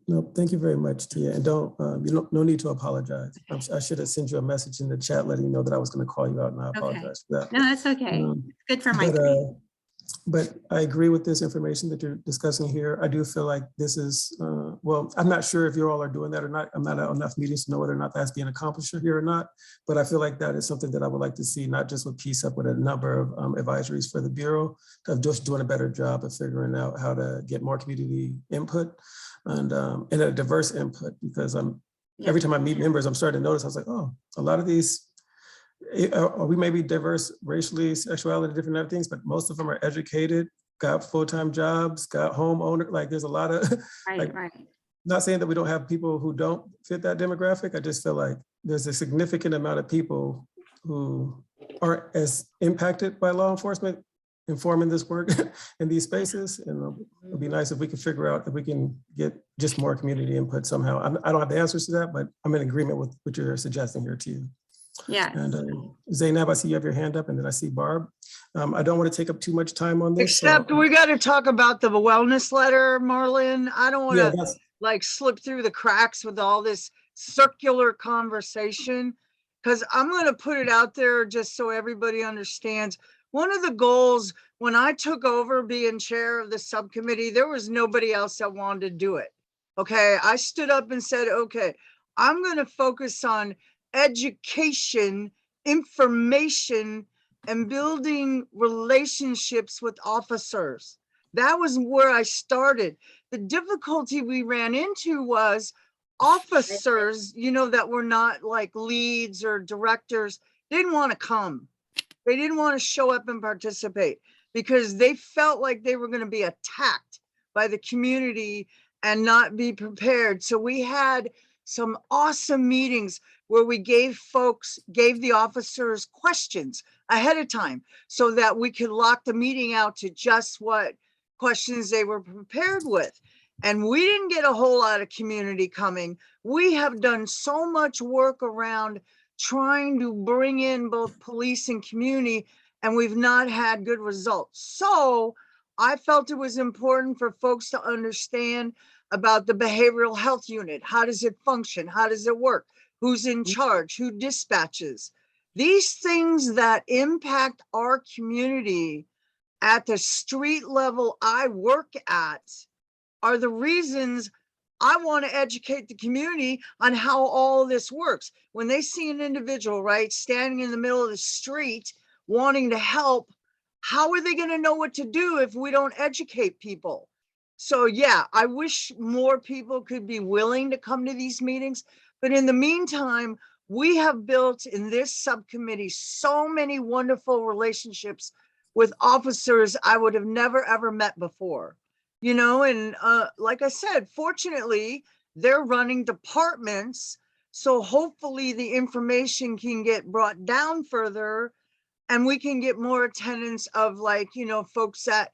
no, thank you very much, Tia. And no need to apologize. I should have sent you a message in the chat letting you know that I was going to call you out and I apologize for that. No, that's okay. It's good for my screen. But I agree with this information that you're discussing here. I do feel like this is, well, I'm not sure if you all are doing that or not. I'm not at enough meetings to know whether or not that's being accomplished here or not. But I feel like that is something that I would like to see, not just with PCCEP, but a number of advisories for the Bureau of just doing a better job of figuring out how to get more community input and a diverse input, because every time I meet members, I'm starting to notice, I was like, oh, a lot of these, we may be diverse racially, sexuality, different other things, but most of them are educated, got full-time jobs, got homeowner. Like there's a lot of, right. Not saying that we don't have people who don't fit that demographic. I just feel like there's a significant amount of people who aren't as impacted by law enforcement informing this work in these spaces. And it'd be nice if we could figure out if we can get just more community input somehow. I don't have the answers to that, but I'm in agreement with what you're suggesting here too. Yeah. And Zainab, I see you have your hand up, and then I see Barb. I don't want to take up too much time on this. Except we got to talk about the wellness letter, Marlon. I don't want Yeah, to that's- like slip through the cracks with all this circular conversation, because I'm going to put it out there just so everybody understands. One of the goals when I took over being chair of the subcommittee, there was nobody else that wanted to do it. Okay, I stood up and said, okay, I'm going to focus on education, information, and building relationships with officers. That was where I started. The difficulty we ran into was officers, you know, that were not like leads or directors, didn't want to come. They didn't want to show up and participate because they felt like they were going to be attacked by the community and not be prepared. So we had some awesome meetings where we gave the officers questions ahead of time so that we could lock the meeting out to just what questions they were prepared with. And we didn't get a whole lot of community coming. We have done so much work around trying to bring in both police and community, and we've not had good results. So I felt it was important for folks to understand about the behavioral health unit. How does it function? How does it work? Who's in charge? Who dispatches? These things that impact our community at the street level I work at are the reasons I want to educate the community on how all this works. When they see an individual, right, standing in the middle of the street wanting to help, how are they going to know what to do if we don't educate people? So yeah, I wish more people could be willing to come to these meetings. But in the meantime, we have built in this subcommittee so many wonderful relationships with officers I would have never, ever met before. You know, and like I said, fortunately, they're running departments. So hopefully the information can get brought down further and we can get more attendance of like, you know, folks that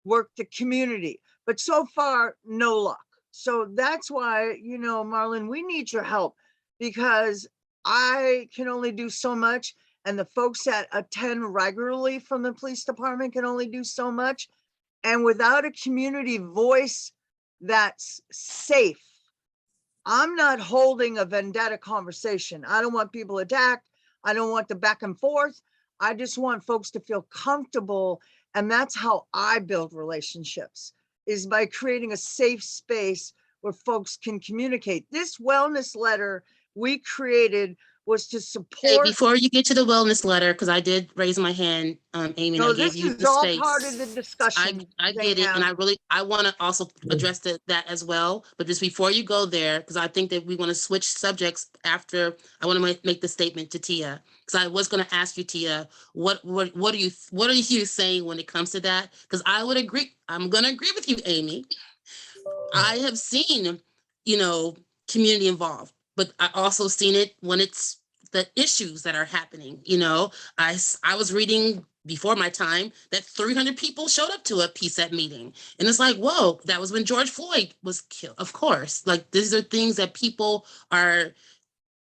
work the community. But so far, no luck. So that's why, you know, Marlon, we need your help because I can only do so much. And the folks that attend regularly from the police department can only do so much. And without a community voice that's safe, I'm not holding a vendetta conversation. I don't want people attacked. I don't want the back and forth. I just want folks to feel comfortable. And that's how I build relationships, is by creating a safe space where folks can communicate. This wellness letter we created was to support. Hey, before you get to the wellness letter, because I did raise my hand, Amy, and No, I gave this you is the all space. part of the discussion. I get it, and I want to also address that as well. But just before you go there, because I think that we want to switch subjects after I want to make the statement to Tia, because I was going to ask you, Tia, what are you saying when it comes to that? Because I would agree. I'm going to agree with you, Amy. I have seen, you know, community involved, but I also seen it when it's the issues that are happening. You know, I was reading before my time that 300 people showed up to a PCCEP meeting. And it's like, whoa, that was when George Floyd was killed. Of course, like these are things that people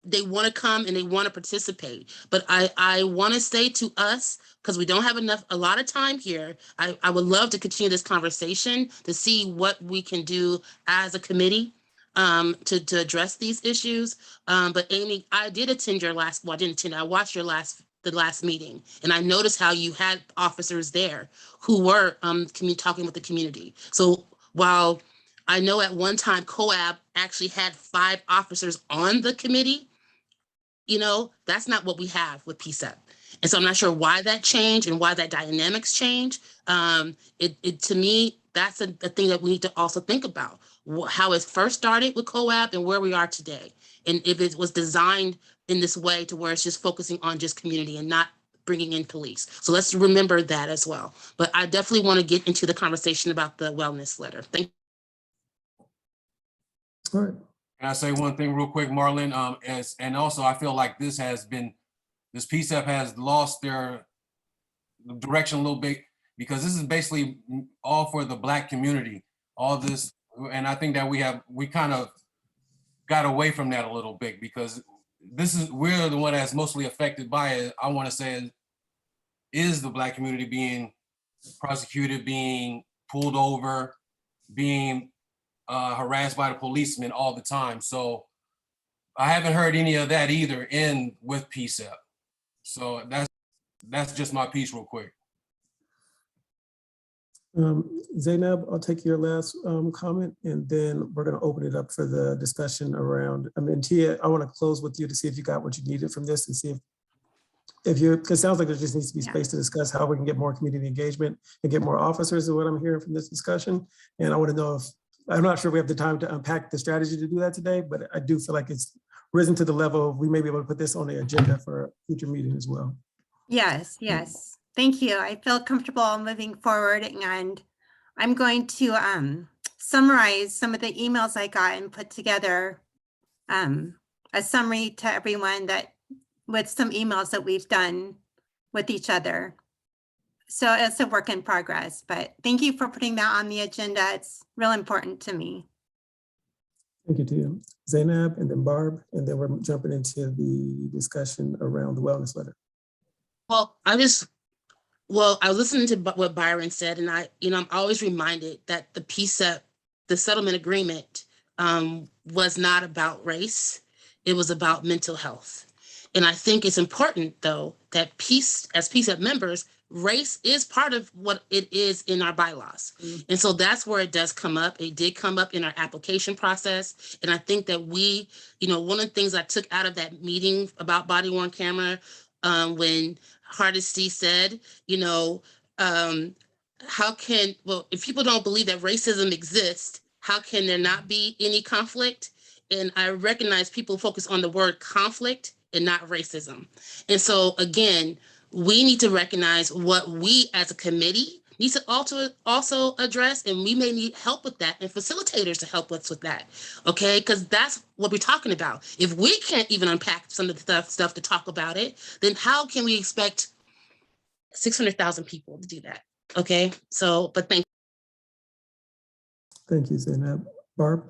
they want to come and they want to participate. But I want to say to us, because we don't have a lot of time here, I would love to continue this conversation to see what we can do as a committee to address these issues. But Amy, I did attend your last, well, I didn't attend, I watched the last meeting, and I noticed how you had officers there who were talking with the community. So while I know at one time COAB actually had 5 officers on the committee, you know, that's not what we have with PCCEP. And so I'm not sure why that changed and why that dynamics change. It to me, that's a thing that we need to also think about. How it first started with COAB and where we are today. And if it was designed in this way to where it's just focusing on just community and not bringing in police. So let's remember that as well. But I definitely want to get into the conversation about the wellness letter. Thank you. All right. Can I say one thing real quick, Marlon? And also I feel like this PCEP has lost their direction a little bit, because this is basically all for the Black community, all this. And I think that we kind of got away from that a little bit, because we're the one that's mostly affected by it. I want to say is the Black community being prosecuted, being pulled over, being harassed by the policemen all the time. So I haven't heard any of that either with PCEP. So that's just my piece real quick. Zainab, I'll take your last comment, and then we're going to open it up for the discussion around, Tia, I want to close with you to see if you got what you needed from this, and see if you, because it sounds like there just needs to be space to discuss how we can get more community engagement and get more officers, is what I'm hearing from this discussion. And I want to know if, I'm not sure we have the time to unpack the strategy to do that today, but I do feel like it's risen to the level of we may be able to put this on the agenda for a future meeting as well. Yes, yes. Thank you. I feel comfortable moving forward, and I'm going to summarize some of the emails I got and put together a summary to everyone with some emails that we've done with each other. So it's a work in progress, but thank you for putting that on the agenda. It's real important to me. Thank you, Tia. Zainab, and then Barb, and then we're jumping into the discussion around the wellness letter. Well, I was listening to what Byron said, and I'm always reminded that the PCEP, the settlement agreement, was not about race. It was about mental health. And I think it's important, though, that as PCEP members, race is part of what it is in our bylaws. And so that's where it does come up. It did come up in our application process. And I think that one of the things I took out of that meeting about body worn camera, when Hardesty said, if people don't believe that racism exists, how can there not be any conflict? And I recognize people focus on the word conflict and not racism. And so again, we need to recognize what we as a committee need to also address, and we may need help with that and facilitators to help us with that, okay? Because that's what we're talking about. If we can't even unpack some of the stuff to talk about it, then how can we expect 600,000 people to do that, okay? So, but thank you. Thank you, Zainab. Barb?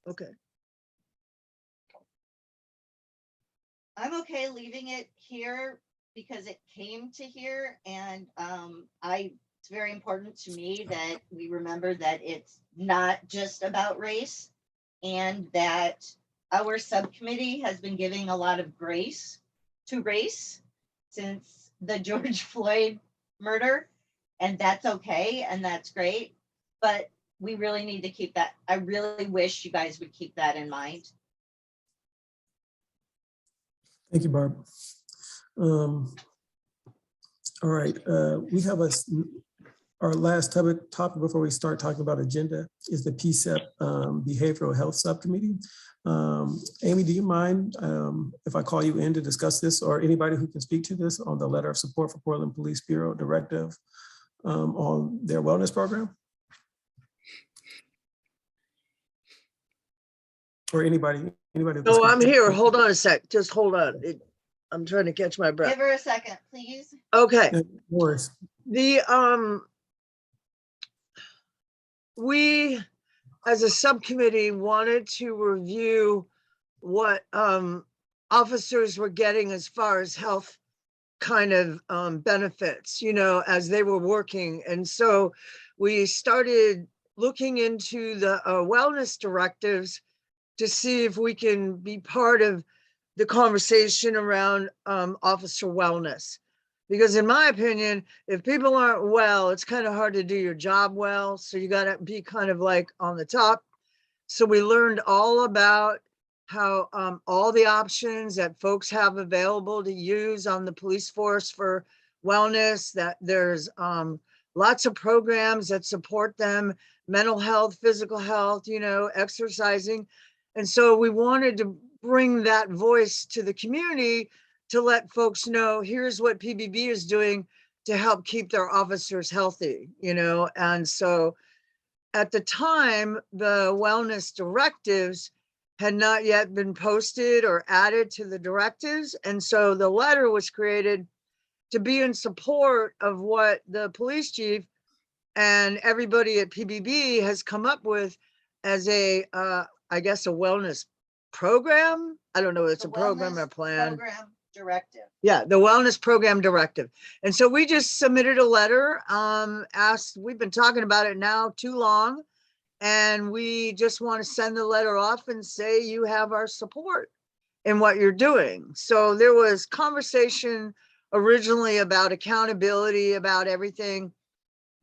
Okay. I'm okay leaving it here because it came to here, and it's very important to me that we remember that it's not just about race, and that our subcommittee has been giving a lot of grace to race since the George Floyd murder, and that's okay, and that's great, but we really need to keep that. I really wish you guys would keep that in mind. Thank you, Barb. All right, we have our last topic before we start talking about agenda is the PCEP Behavioral Health Subcommittee. Amy, do you mind if I call you in to discuss this, or anybody who can speak to this on the letter of support for Portland Police Bureau directive on their wellness program? Or anybody? No, I'm here. Hold on a sec. Just hold on. I'm trying to catch my breath. Give her a second, please. Okay. No worries. We, as a subcommittee, wanted to review what officers were getting as far as health kind of benefits, as they were working. And so we started looking into the wellness directives to see if we can be part of the conversation around officer wellness. Because in my opinion, if people aren't well, it's kind of hard to do your job well. So you got to be kind of like on the top. So we learned all about how all the options that folks have available to use on the police force for wellness, that there's lots of programs that support them, mental health, physical health, exercising. And so we wanted to bring that voice to the community to let folks know, here's what PBB is doing to help keep their officers healthy, And so at the time, the wellness directives had not yet been posted or added to the directives. And so the letter was created to be in support of what the police chief and everybody at PBB has come up with as a, I guess, a wellness program. I don't know, it's The a program or wellness plan. Program directive. Yeah, the wellness program directive. And so we just submitted a letter, asked, we've been talking about it now too long. And we just want to send the letter off and say you have our support in what you're doing. So there was conversation originally about accountability, about everything.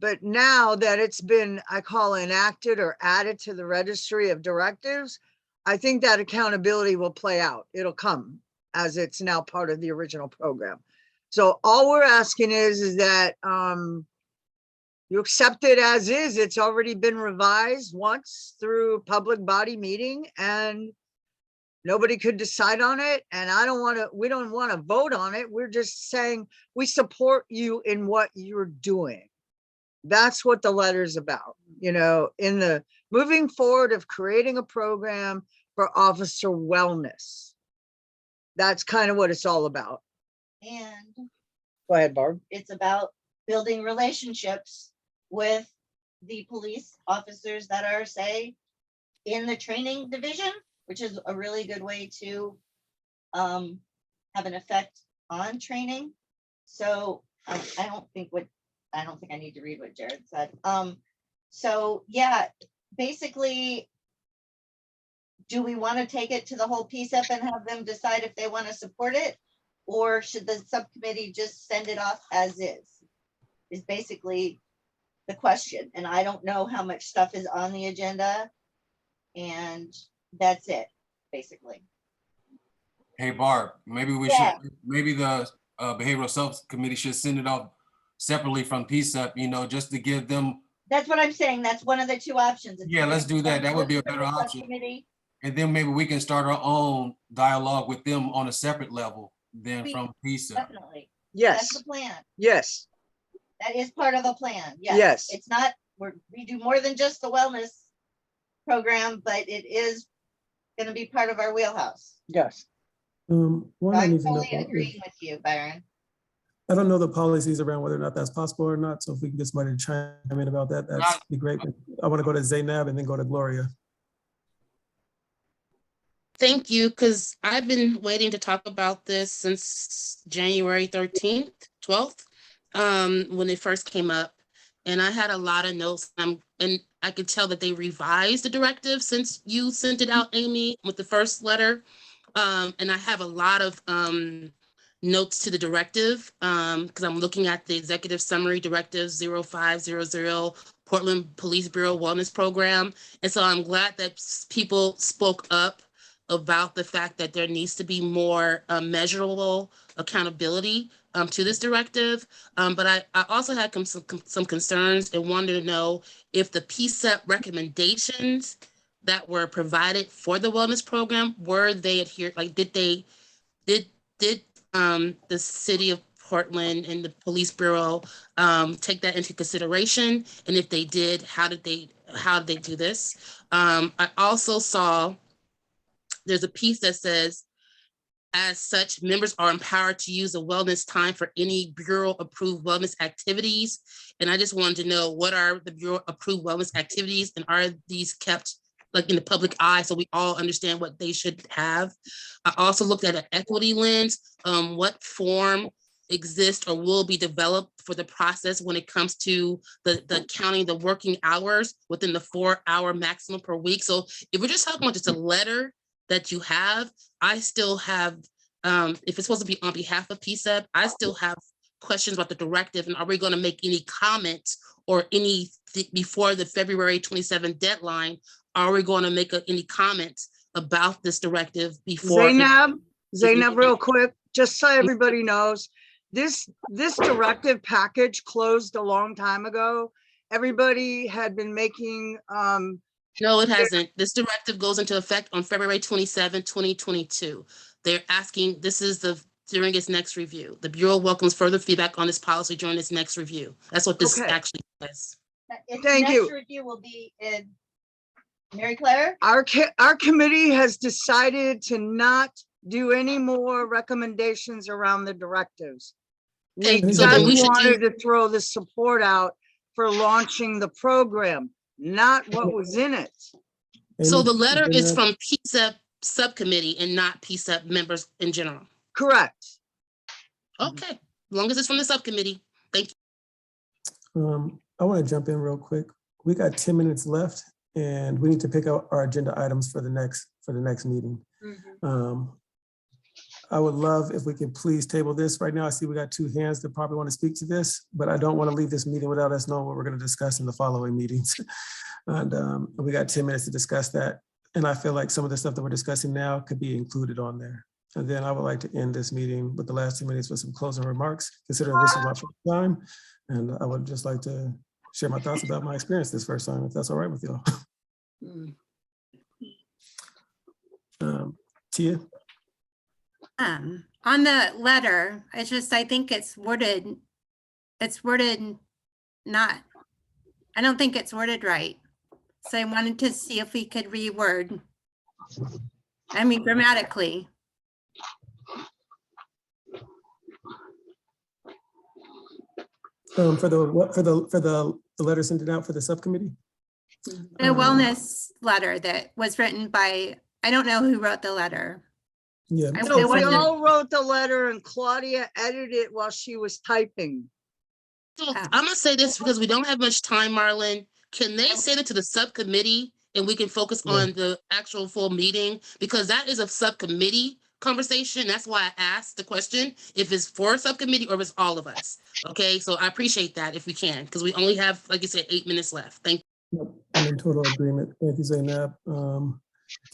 But now that it's been, I call enacted or added to the registry of directives, I think that accountability will play out. It'll come as it's now part of the original program. So all we're asking is that you accept it as is. It's already been revised once through public body meeting and nobody could decide on it. And we don't want to vote on it. We're just saying we support you in what you're doing. That's what the letter's about, in the moving forward of creating a program for officer wellness. That's kind of what it's all about. And Go ahead, Barb. it's about building relationships with the police officers that are, say, in the training division, which is a really good way to have an effect on training. So I don't think I need to read what Jared said. So yeah, basically, do we want to take it to the whole PCEP and have them decide if they want to support it? Or should the subcommittee just send it off as is basically the question. And I don't know how much stuff is on the agenda. And that's it, basically. Hey, Barb, maybe maybe the behavioral subcommittee should send it off separately from PCEP, just to give them. That's what I'm saying. That's one of the two options. Yeah, let's do that. That would be a better option. And then maybe we can start our own dialogue with them on a separate level than from PCEP. Definitely. Yes. That's the plan. Yes. That is part of the plan. Yes. Yes. It's not, we do more than just the wellness program, but it is going to be part of our wheelhouse. Yes. One I I'm need to know totally about agreeing is, with you, Byron. I don't know the policies around whether or not that's possible or not. So if we can get somebody to chime in about that, that'd be great. I want to go to Zainab and then go to Gloria. Thank you, because I've been waiting to talk about this since January 13th, 12th, when it first came up. And I had a lot of notes, and I could tell that they revised the directive since you sent it out, Amy, with the first letter. And I have a lot of notes to the directive, because I'm looking at the executive summary directive 0500 Portland Police Bureau Wellness Program. And so I'm glad that people spoke up about the fact that there needs to be more measurable accountability to this directive. But I also had some concerns and wanted to know if the PCEP recommendations that were provided for the wellness program, were they adhered, like did the city of Portland and the police bureau take that into consideration? And if they did, how did they do this? I also saw there's a piece that says, as such, members are empowered to use the wellness time for any Bureau-approved wellness activities. And I just wanted to know, what are the Bureau-approved wellness activities, and are these kept like in the public eye so we all understand what they should have? I also looked at an equity lens. What form exists or will be developed for the process when it comes to the counting the working hours within the 4-hour maximum per week? So if we're just talking about just a letter that you have, I still have, if it's supposed to be on behalf of PCEP, I still have questions about the directive. And are we going to make any comments or any before the February 27th deadline? Are we going to make any comments about this directive before? Zainab, real quick, just so everybody knows, this directive package closed a long time ago. Everybody had been making No, it hasn't. This directive goes into effect on February 27, 2022. They're asking, during its next review. The Bureau welcomes further feedback on this policy during its next review. That's what this actually says. Thank you. Next review will be in Mary Claire? Our committee has decided to not do any more recommendations around the directives. We Okay, so then just we should wanted do- to throw the support out for launching the program, not what was in it. So Amy, the letter is Zainab? from PCEP subcommittee and not PCEP members in general. Correct. Okay, as long as it's from the subcommittee. Thank you. I want to jump in real quick. We got 10 minutes left and we need to pick out our agenda items for the next meeting. I would love if we could please table this right now. I see we got 2 hands that probably want to speak to this, but I don't want to leave this meeting without us knowing what we're going to discuss in the following meetings. And we got 10 minutes to discuss that. And I feel like some of the stuff that we're discussing now could be included on there. And then I would like to end this meeting with the last 2 minutes with some closing remarks, considering this is my first time. And I would just like to share my thoughts about my experience this first time, if that's all right with y'all. Tia? On the letter, I think it's worded not, I don't think it's worded right. So I wanted to see if we could reword. I mean, grammatically. For the letter sent out for the subcommittee? The wellness letter that was written by, I don't know who wrote the letter. Yeah. I- No, it we wasn't- all wrote the letter and Claudia edited it while she was typing. So I'm gonna say this because we don't have much time, Marlon. Can they send it to the subcommittee and we can focus on the actual full meeting? Because that is a subcommittee conversation. That's why I asked the question, if it's for a subcommittee or if it's all of us. Okay, so I appreciate that if we can, because we only have, like you said, 8 minutes left. Thank you. Yep, I'm in total agreement. Thank you, Zainab.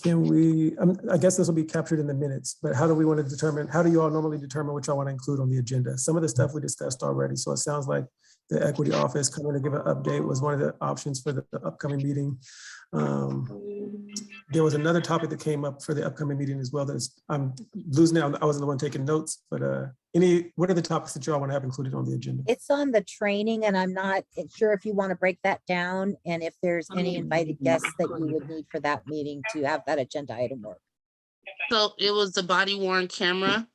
Can we, I guess this will be captured in the minutes, but how do we want to determine, how do you all normally determine what y'all want to include on the agenda? Some of the stuff we discussed already, so it sounds like the equity office coming to give an update was one of the options for the upcoming meeting. There was another topic that came up for the upcoming meeting as well. I'm losing out. I wasn't the one taking notes, but what are the topics that y'all want to have included on the agenda? It's on the training and I'm not sure if you want to break that down and if there's any invited guests that you would need for that meeting to have that agenda item work. So it was the body worn camera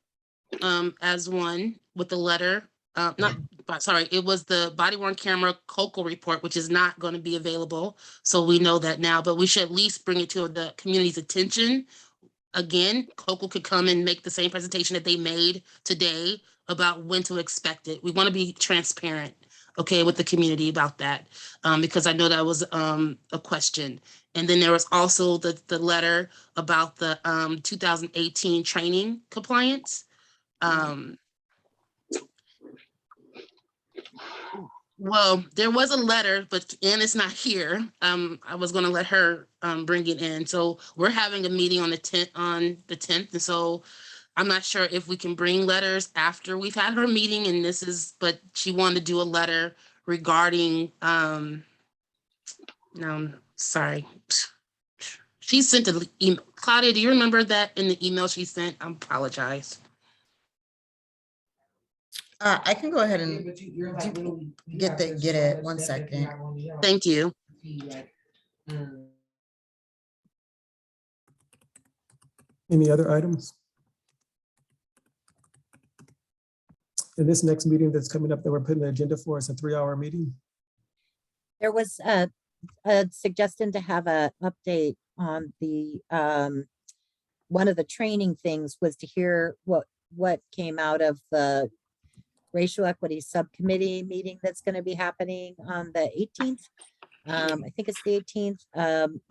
as one with the letter. It was the body worn camera COCO report, which is not going to be available. So we know that now, but we should at least bring it to the community's attention. Again, COCO could come and make the same presentation that they made today about when to expect it. We want to be transparent, okay, with the community about that, because I know that was a question. And then there was also the letter about the 2018 training compliance. Well, there was a letter, but Anna's not here. I was gonna let her bring it in. So we're having a meeting on the 10th. And so I'm not sure if we can bring letters after we've had her meeting but she wanted to do a letter regarding, no, sorry. She sent an email. Claudia, do you remember that in the email she sent? I apologize. I can go ahead and get it. 1 second. Thank you. Any other items? In this next meeting that's coming up that we're putting the agenda for, it's a 3-hour meeting. There was a suggestion to have a update on the one of the training things was to hear what came out of the racial equity subcommittee meeting that's going to be happening on the 18th. I think it's the 18th.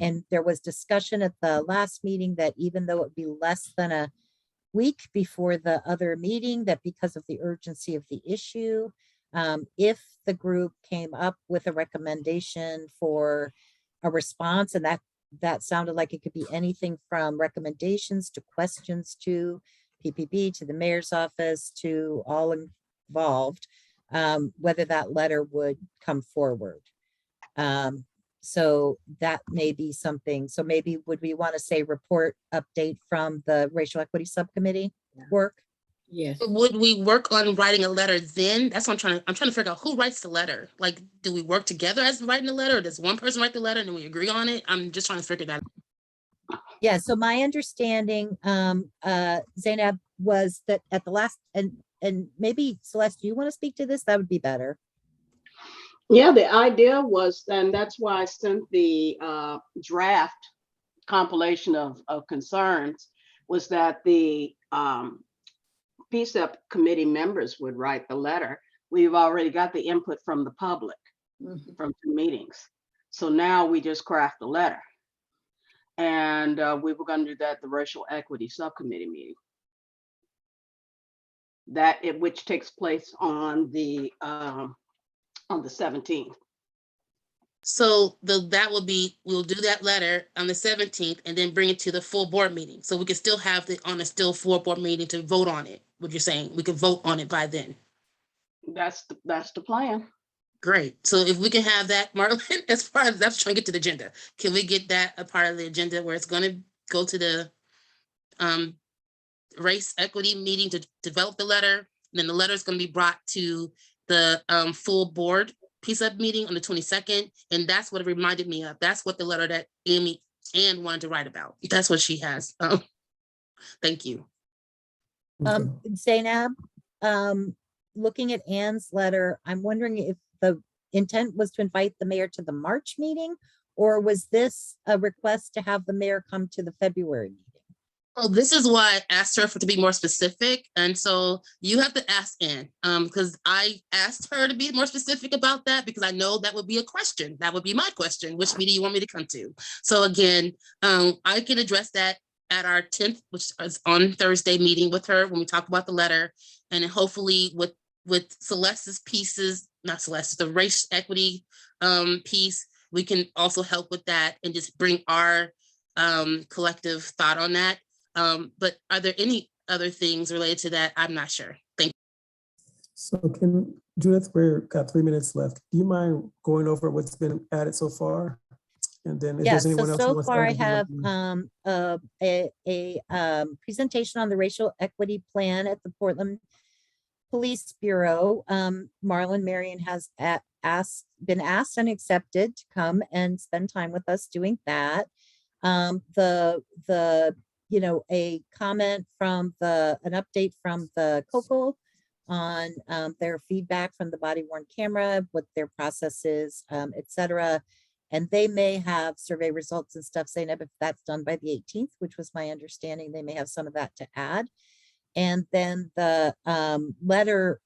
And there was discussion at the last meeting that even though it would be less than a week before the other meeting, that because of the urgency of the issue, if the group came up with a recommendation for a response, and that sounded like it could be anything from recommendations to questions to PPP, to the mayor's office, to all involved, whether that letter would come forward. So that may be something. So maybe would we want to say report update from the racial equity subcommittee work? Yes. Would we work on writing a letter then? That's what I'm trying to figure out who writes the letter. Like, do we work together as writing the letter, or does one person write the letter and then we agree on it? I'm just trying to figure that out. Yeah, so my understanding, Zainab, was that at the last, and maybe Celeste, do you want to speak to this? That would be better. Yeah, the idea was, and that's why I sent the draft compilation of concerns, was that the PCCEP committee members would write the letter. We've already got the input from the public from 2 meetings. So now we just craft the letter. And we were going to do that at the racial equity subcommittee meeting. Which takes place on the 17th. So that will be, we'll do that letter on the 17th and then bring it to the full board meeting. So we can still have it on a still full board meeting to vote on it. What you're saying, we could vote on it by then. That's the plan. Great. So if we can have that, Marlon, as far as that's trying to get to the agenda, can we get that a part of the agenda where it's going to go to the race equity meeting to develop the letter? And then the letter is going to be brought to the full board PCCEP meeting on the 22nd. And that's what it reminded me of. That's what the letter that Amy Ann wanted to write about. That's what she has. Thank you. Zainab, looking at Ann's letter, I'm wondering if the intent was to invite the mayor to the March meeting, or was this a request to have the mayor come to the February meeting? Oh, this is why I asked her to be more specific. And so you have to ask Ann, because I asked her to be more specific about that, because I know that would be a question. That would be my question. Which meeting you want me to come to? So again, I can address that at our 10th, which is on Thursday, meeting with her when we talk about the letter. And then hopefully with Celeste's pieces, not Celeste, the race equity piece, we can also help with that and just bring our collective thought on that. But are there any other things related to that? I'm not sure. Thank you. So Judith, we've got 3 minutes left. Do you mind going over what's been added so far? And then if Yes, there's anyone else who so wants to far I add, have a presentation on the racial equity plan at the Portland Police Bureau. Marlon Marion has been asked and accepted to come and spend time with us doing that. A comment from an update from the COCO on their feedback from the body worn camera, what their process is, etc. And they may have survey results and stuff, saying if that's done by the 18th, which was my understanding, they may have some of that to add. And then the letter,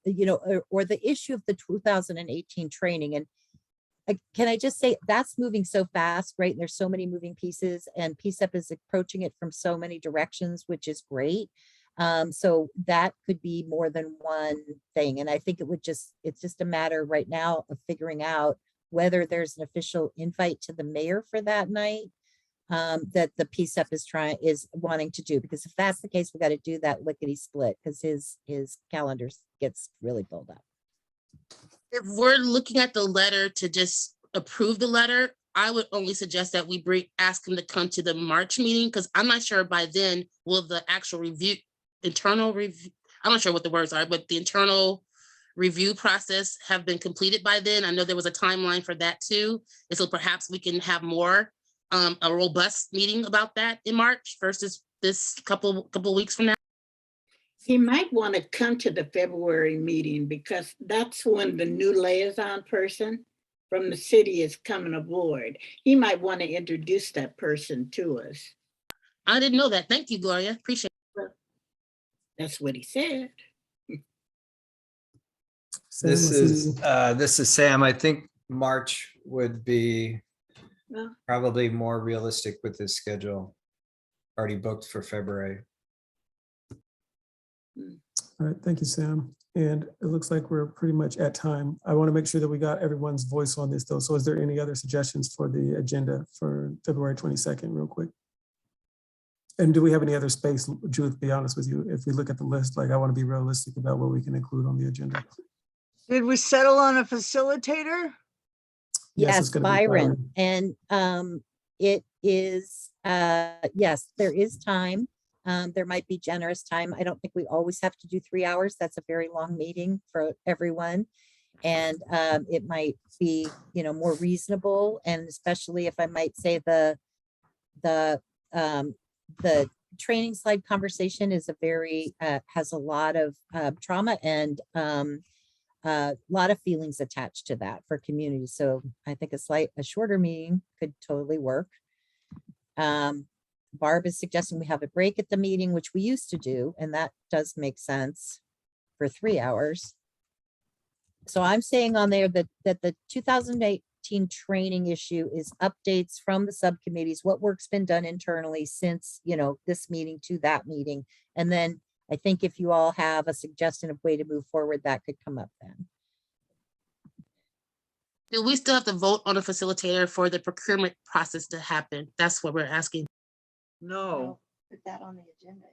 or the issue of the 2018 training. And can I just say that's moving so fast, right? There's so many moving pieces, and PCCEP is approaching it from so many directions, which is great. So that could be more than one thing. And I think it's just a matter right now of figuring out whether there's an official invite to the mayor for that night that the PCCEP is wanting to do. Because if that's the case, we got to do that lickety split, because his calendar gets really filled up. If we're looking at the letter to just approve the letter, I would only suggest that we ask him to come to the March meeting, because I'm not sure by then will the actual internal review, I'm not sure what the words are, but the internal review process have been completed by then. I know there was a timeline for that too. And so perhaps we can have more, a robust meeting about that in March versus this couple weeks from now. He might want to come to the February meeting, because that's when the new liaison person from the city is coming aboard. He might want to introduce that person to us. I didn't know that. Thank you, Gloria. Appreciate it. That's what he said. This is Sam. I think March would be probably more realistic with his schedule. Already booked for February. All right, thank you, Sam. And it looks like we're pretty much at time. I want to make sure that we got everyone's voice on this though. So is there any other suggestions for the agenda for February 22nd real quick? And do we have any other space, Judith, be honest with you, if we look at the list, like I want to be realistic about what we can include on the agenda. Did we settle on a facilitator? Yes, Byron. And it is, yes, there is time. There might be generous time. I don't think we always have to do 3 hours. That's a very long meeting for everyone. And it might be, more reasonable, and especially if I might say the training slide conversation is a very has a lot of trauma and a lot of feelings attached to that for community. So I think a shorter meeting could totally work. Barb is suggesting we have a break at the meeting, which we used to do, and that does make sense for 3 hours. So I'm saying on there that the 2018 training issue is updates from the subcommittees, what work's been done internally since, this meeting to that meeting. And then I think if you all have a suggestion of way to move forward, that could come up then. Do we still have to vote on a facilitator for the procurement process to happen? That's what we're asking. No. Put that on the agenda.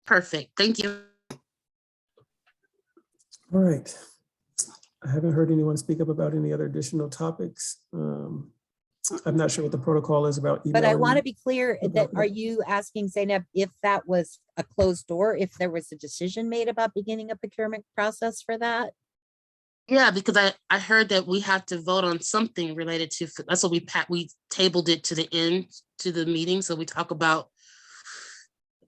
Perfect. Thank you. All right. I haven't heard anyone speak up about any other additional topics. I'm not sure what the protocol is about But I emailing. want to be clear that, are you asking Zainab if that was a closed door, if there was a decision made about beginning a procurement process for that? Yeah, because I heard that we have to vote on something related to, that's what we tabled it to the end, to the meeting. So we talk about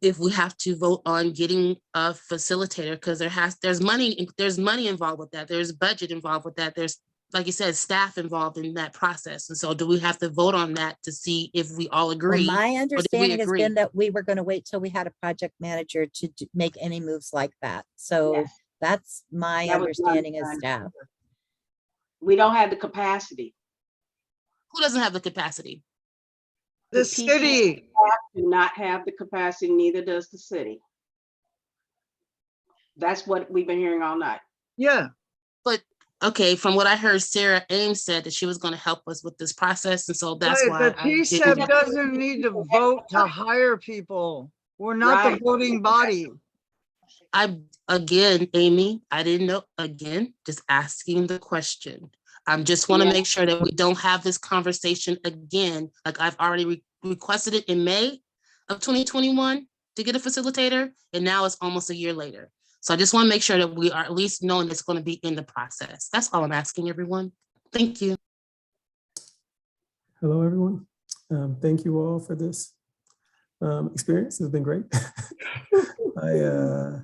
if we have to vote on getting a facilitator, because there's money involved with that. There's budget involved with that. There's, like you said, staff involved in that process. And so do we have to vote on that to see if we all agree? Well, my or did we understanding has agree? been that we were going to wait till we had a project manager to make any moves like that. So Yes. that's my That was my understanding as understanding. staff. We don't have the capacity. Who doesn't have the capacity? The PCCEP city. do not have the capacity, neither does the city. That's what we've been hearing all night. Yeah. But okay, from what I heard, Sarah Ames said that she was going to help us with this process. And so that's But why the I didn't PCCEP doesn't need to vote to hire people. We're not the Right. voting body. Again, Amy, I didn't know, again, just asking the question. I just want to Yeah. make sure that we don't have this conversation again. Like I've already requested it in May of 2021 to get a facilitator, and now it's almost a year later. So I just want to make sure that we are at least knowing it's going to be in the process. That's all I'm asking everyone. Thank you. Hello, everyone. Thank you all for this experience. It's been great. I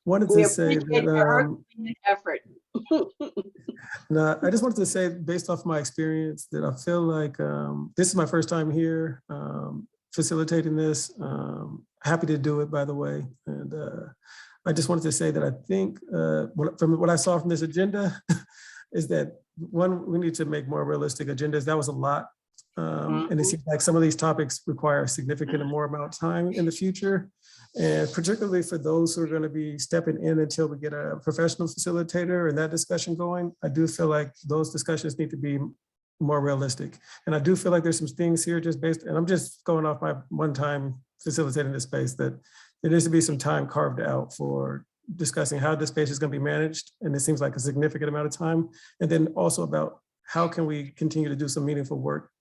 wanted We to say appreciate your that effort. no, I just wanted to say, based off my experience, that I feel like this is my first time here facilitating this. Happy to do it, by the way. And I just wanted to say that I think from what I saw from this agenda is that, one, we need to make more realistic agendas. That was a lot. And it seems like some of these topics require a significant more amount of time in the future. And particularly for those who are going to be stepping in until we get a professional facilitator and that discussion going, I do feel like those discussions need to be more realistic. And I do feel like there's some things here just based, and I'm just going off my one time facilitating this space, that there needs to be some time carved out for discussing how this space is going to be managed. And it seems like a significant amount of time. And then also about how can we continue to do some meaningful work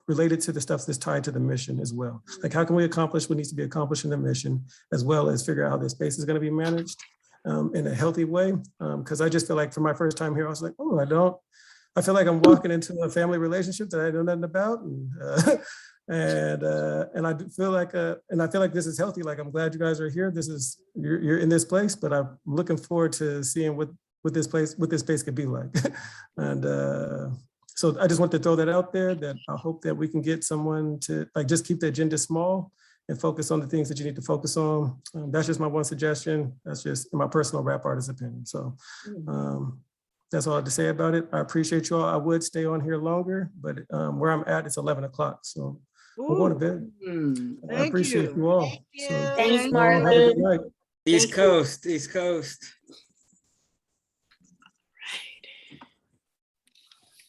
related to the stuff that's tied to the mission as well. Like how can we accomplish what needs to be accomplished in the mission, as well as figure out how this space is going to be managed in a healthy way. Because I just feel like for my first time here, I was like, oh, I feel like I'm walking into a family relationship that I know nothing about. And I do feel like, and I feel like this is healthy. Like, I'm glad you guys are here. You're in this place, but I'm looking forward to seeing what this space could be like. And so I just want to throw that out there, that I hope that we can get someone to just keep the agenda small and focus on the things that you need to focus on. That's just my one suggestion. That's just my personal rap artist opinion. So that's all I have to say about it. I appreciate you all. I would stay on here longer, but where I'm at, it's 11 o'clock. So I'm going to bed. I appreciate you all. So, Thanks, you all have a good Marlon. night. East Coast, East Coast.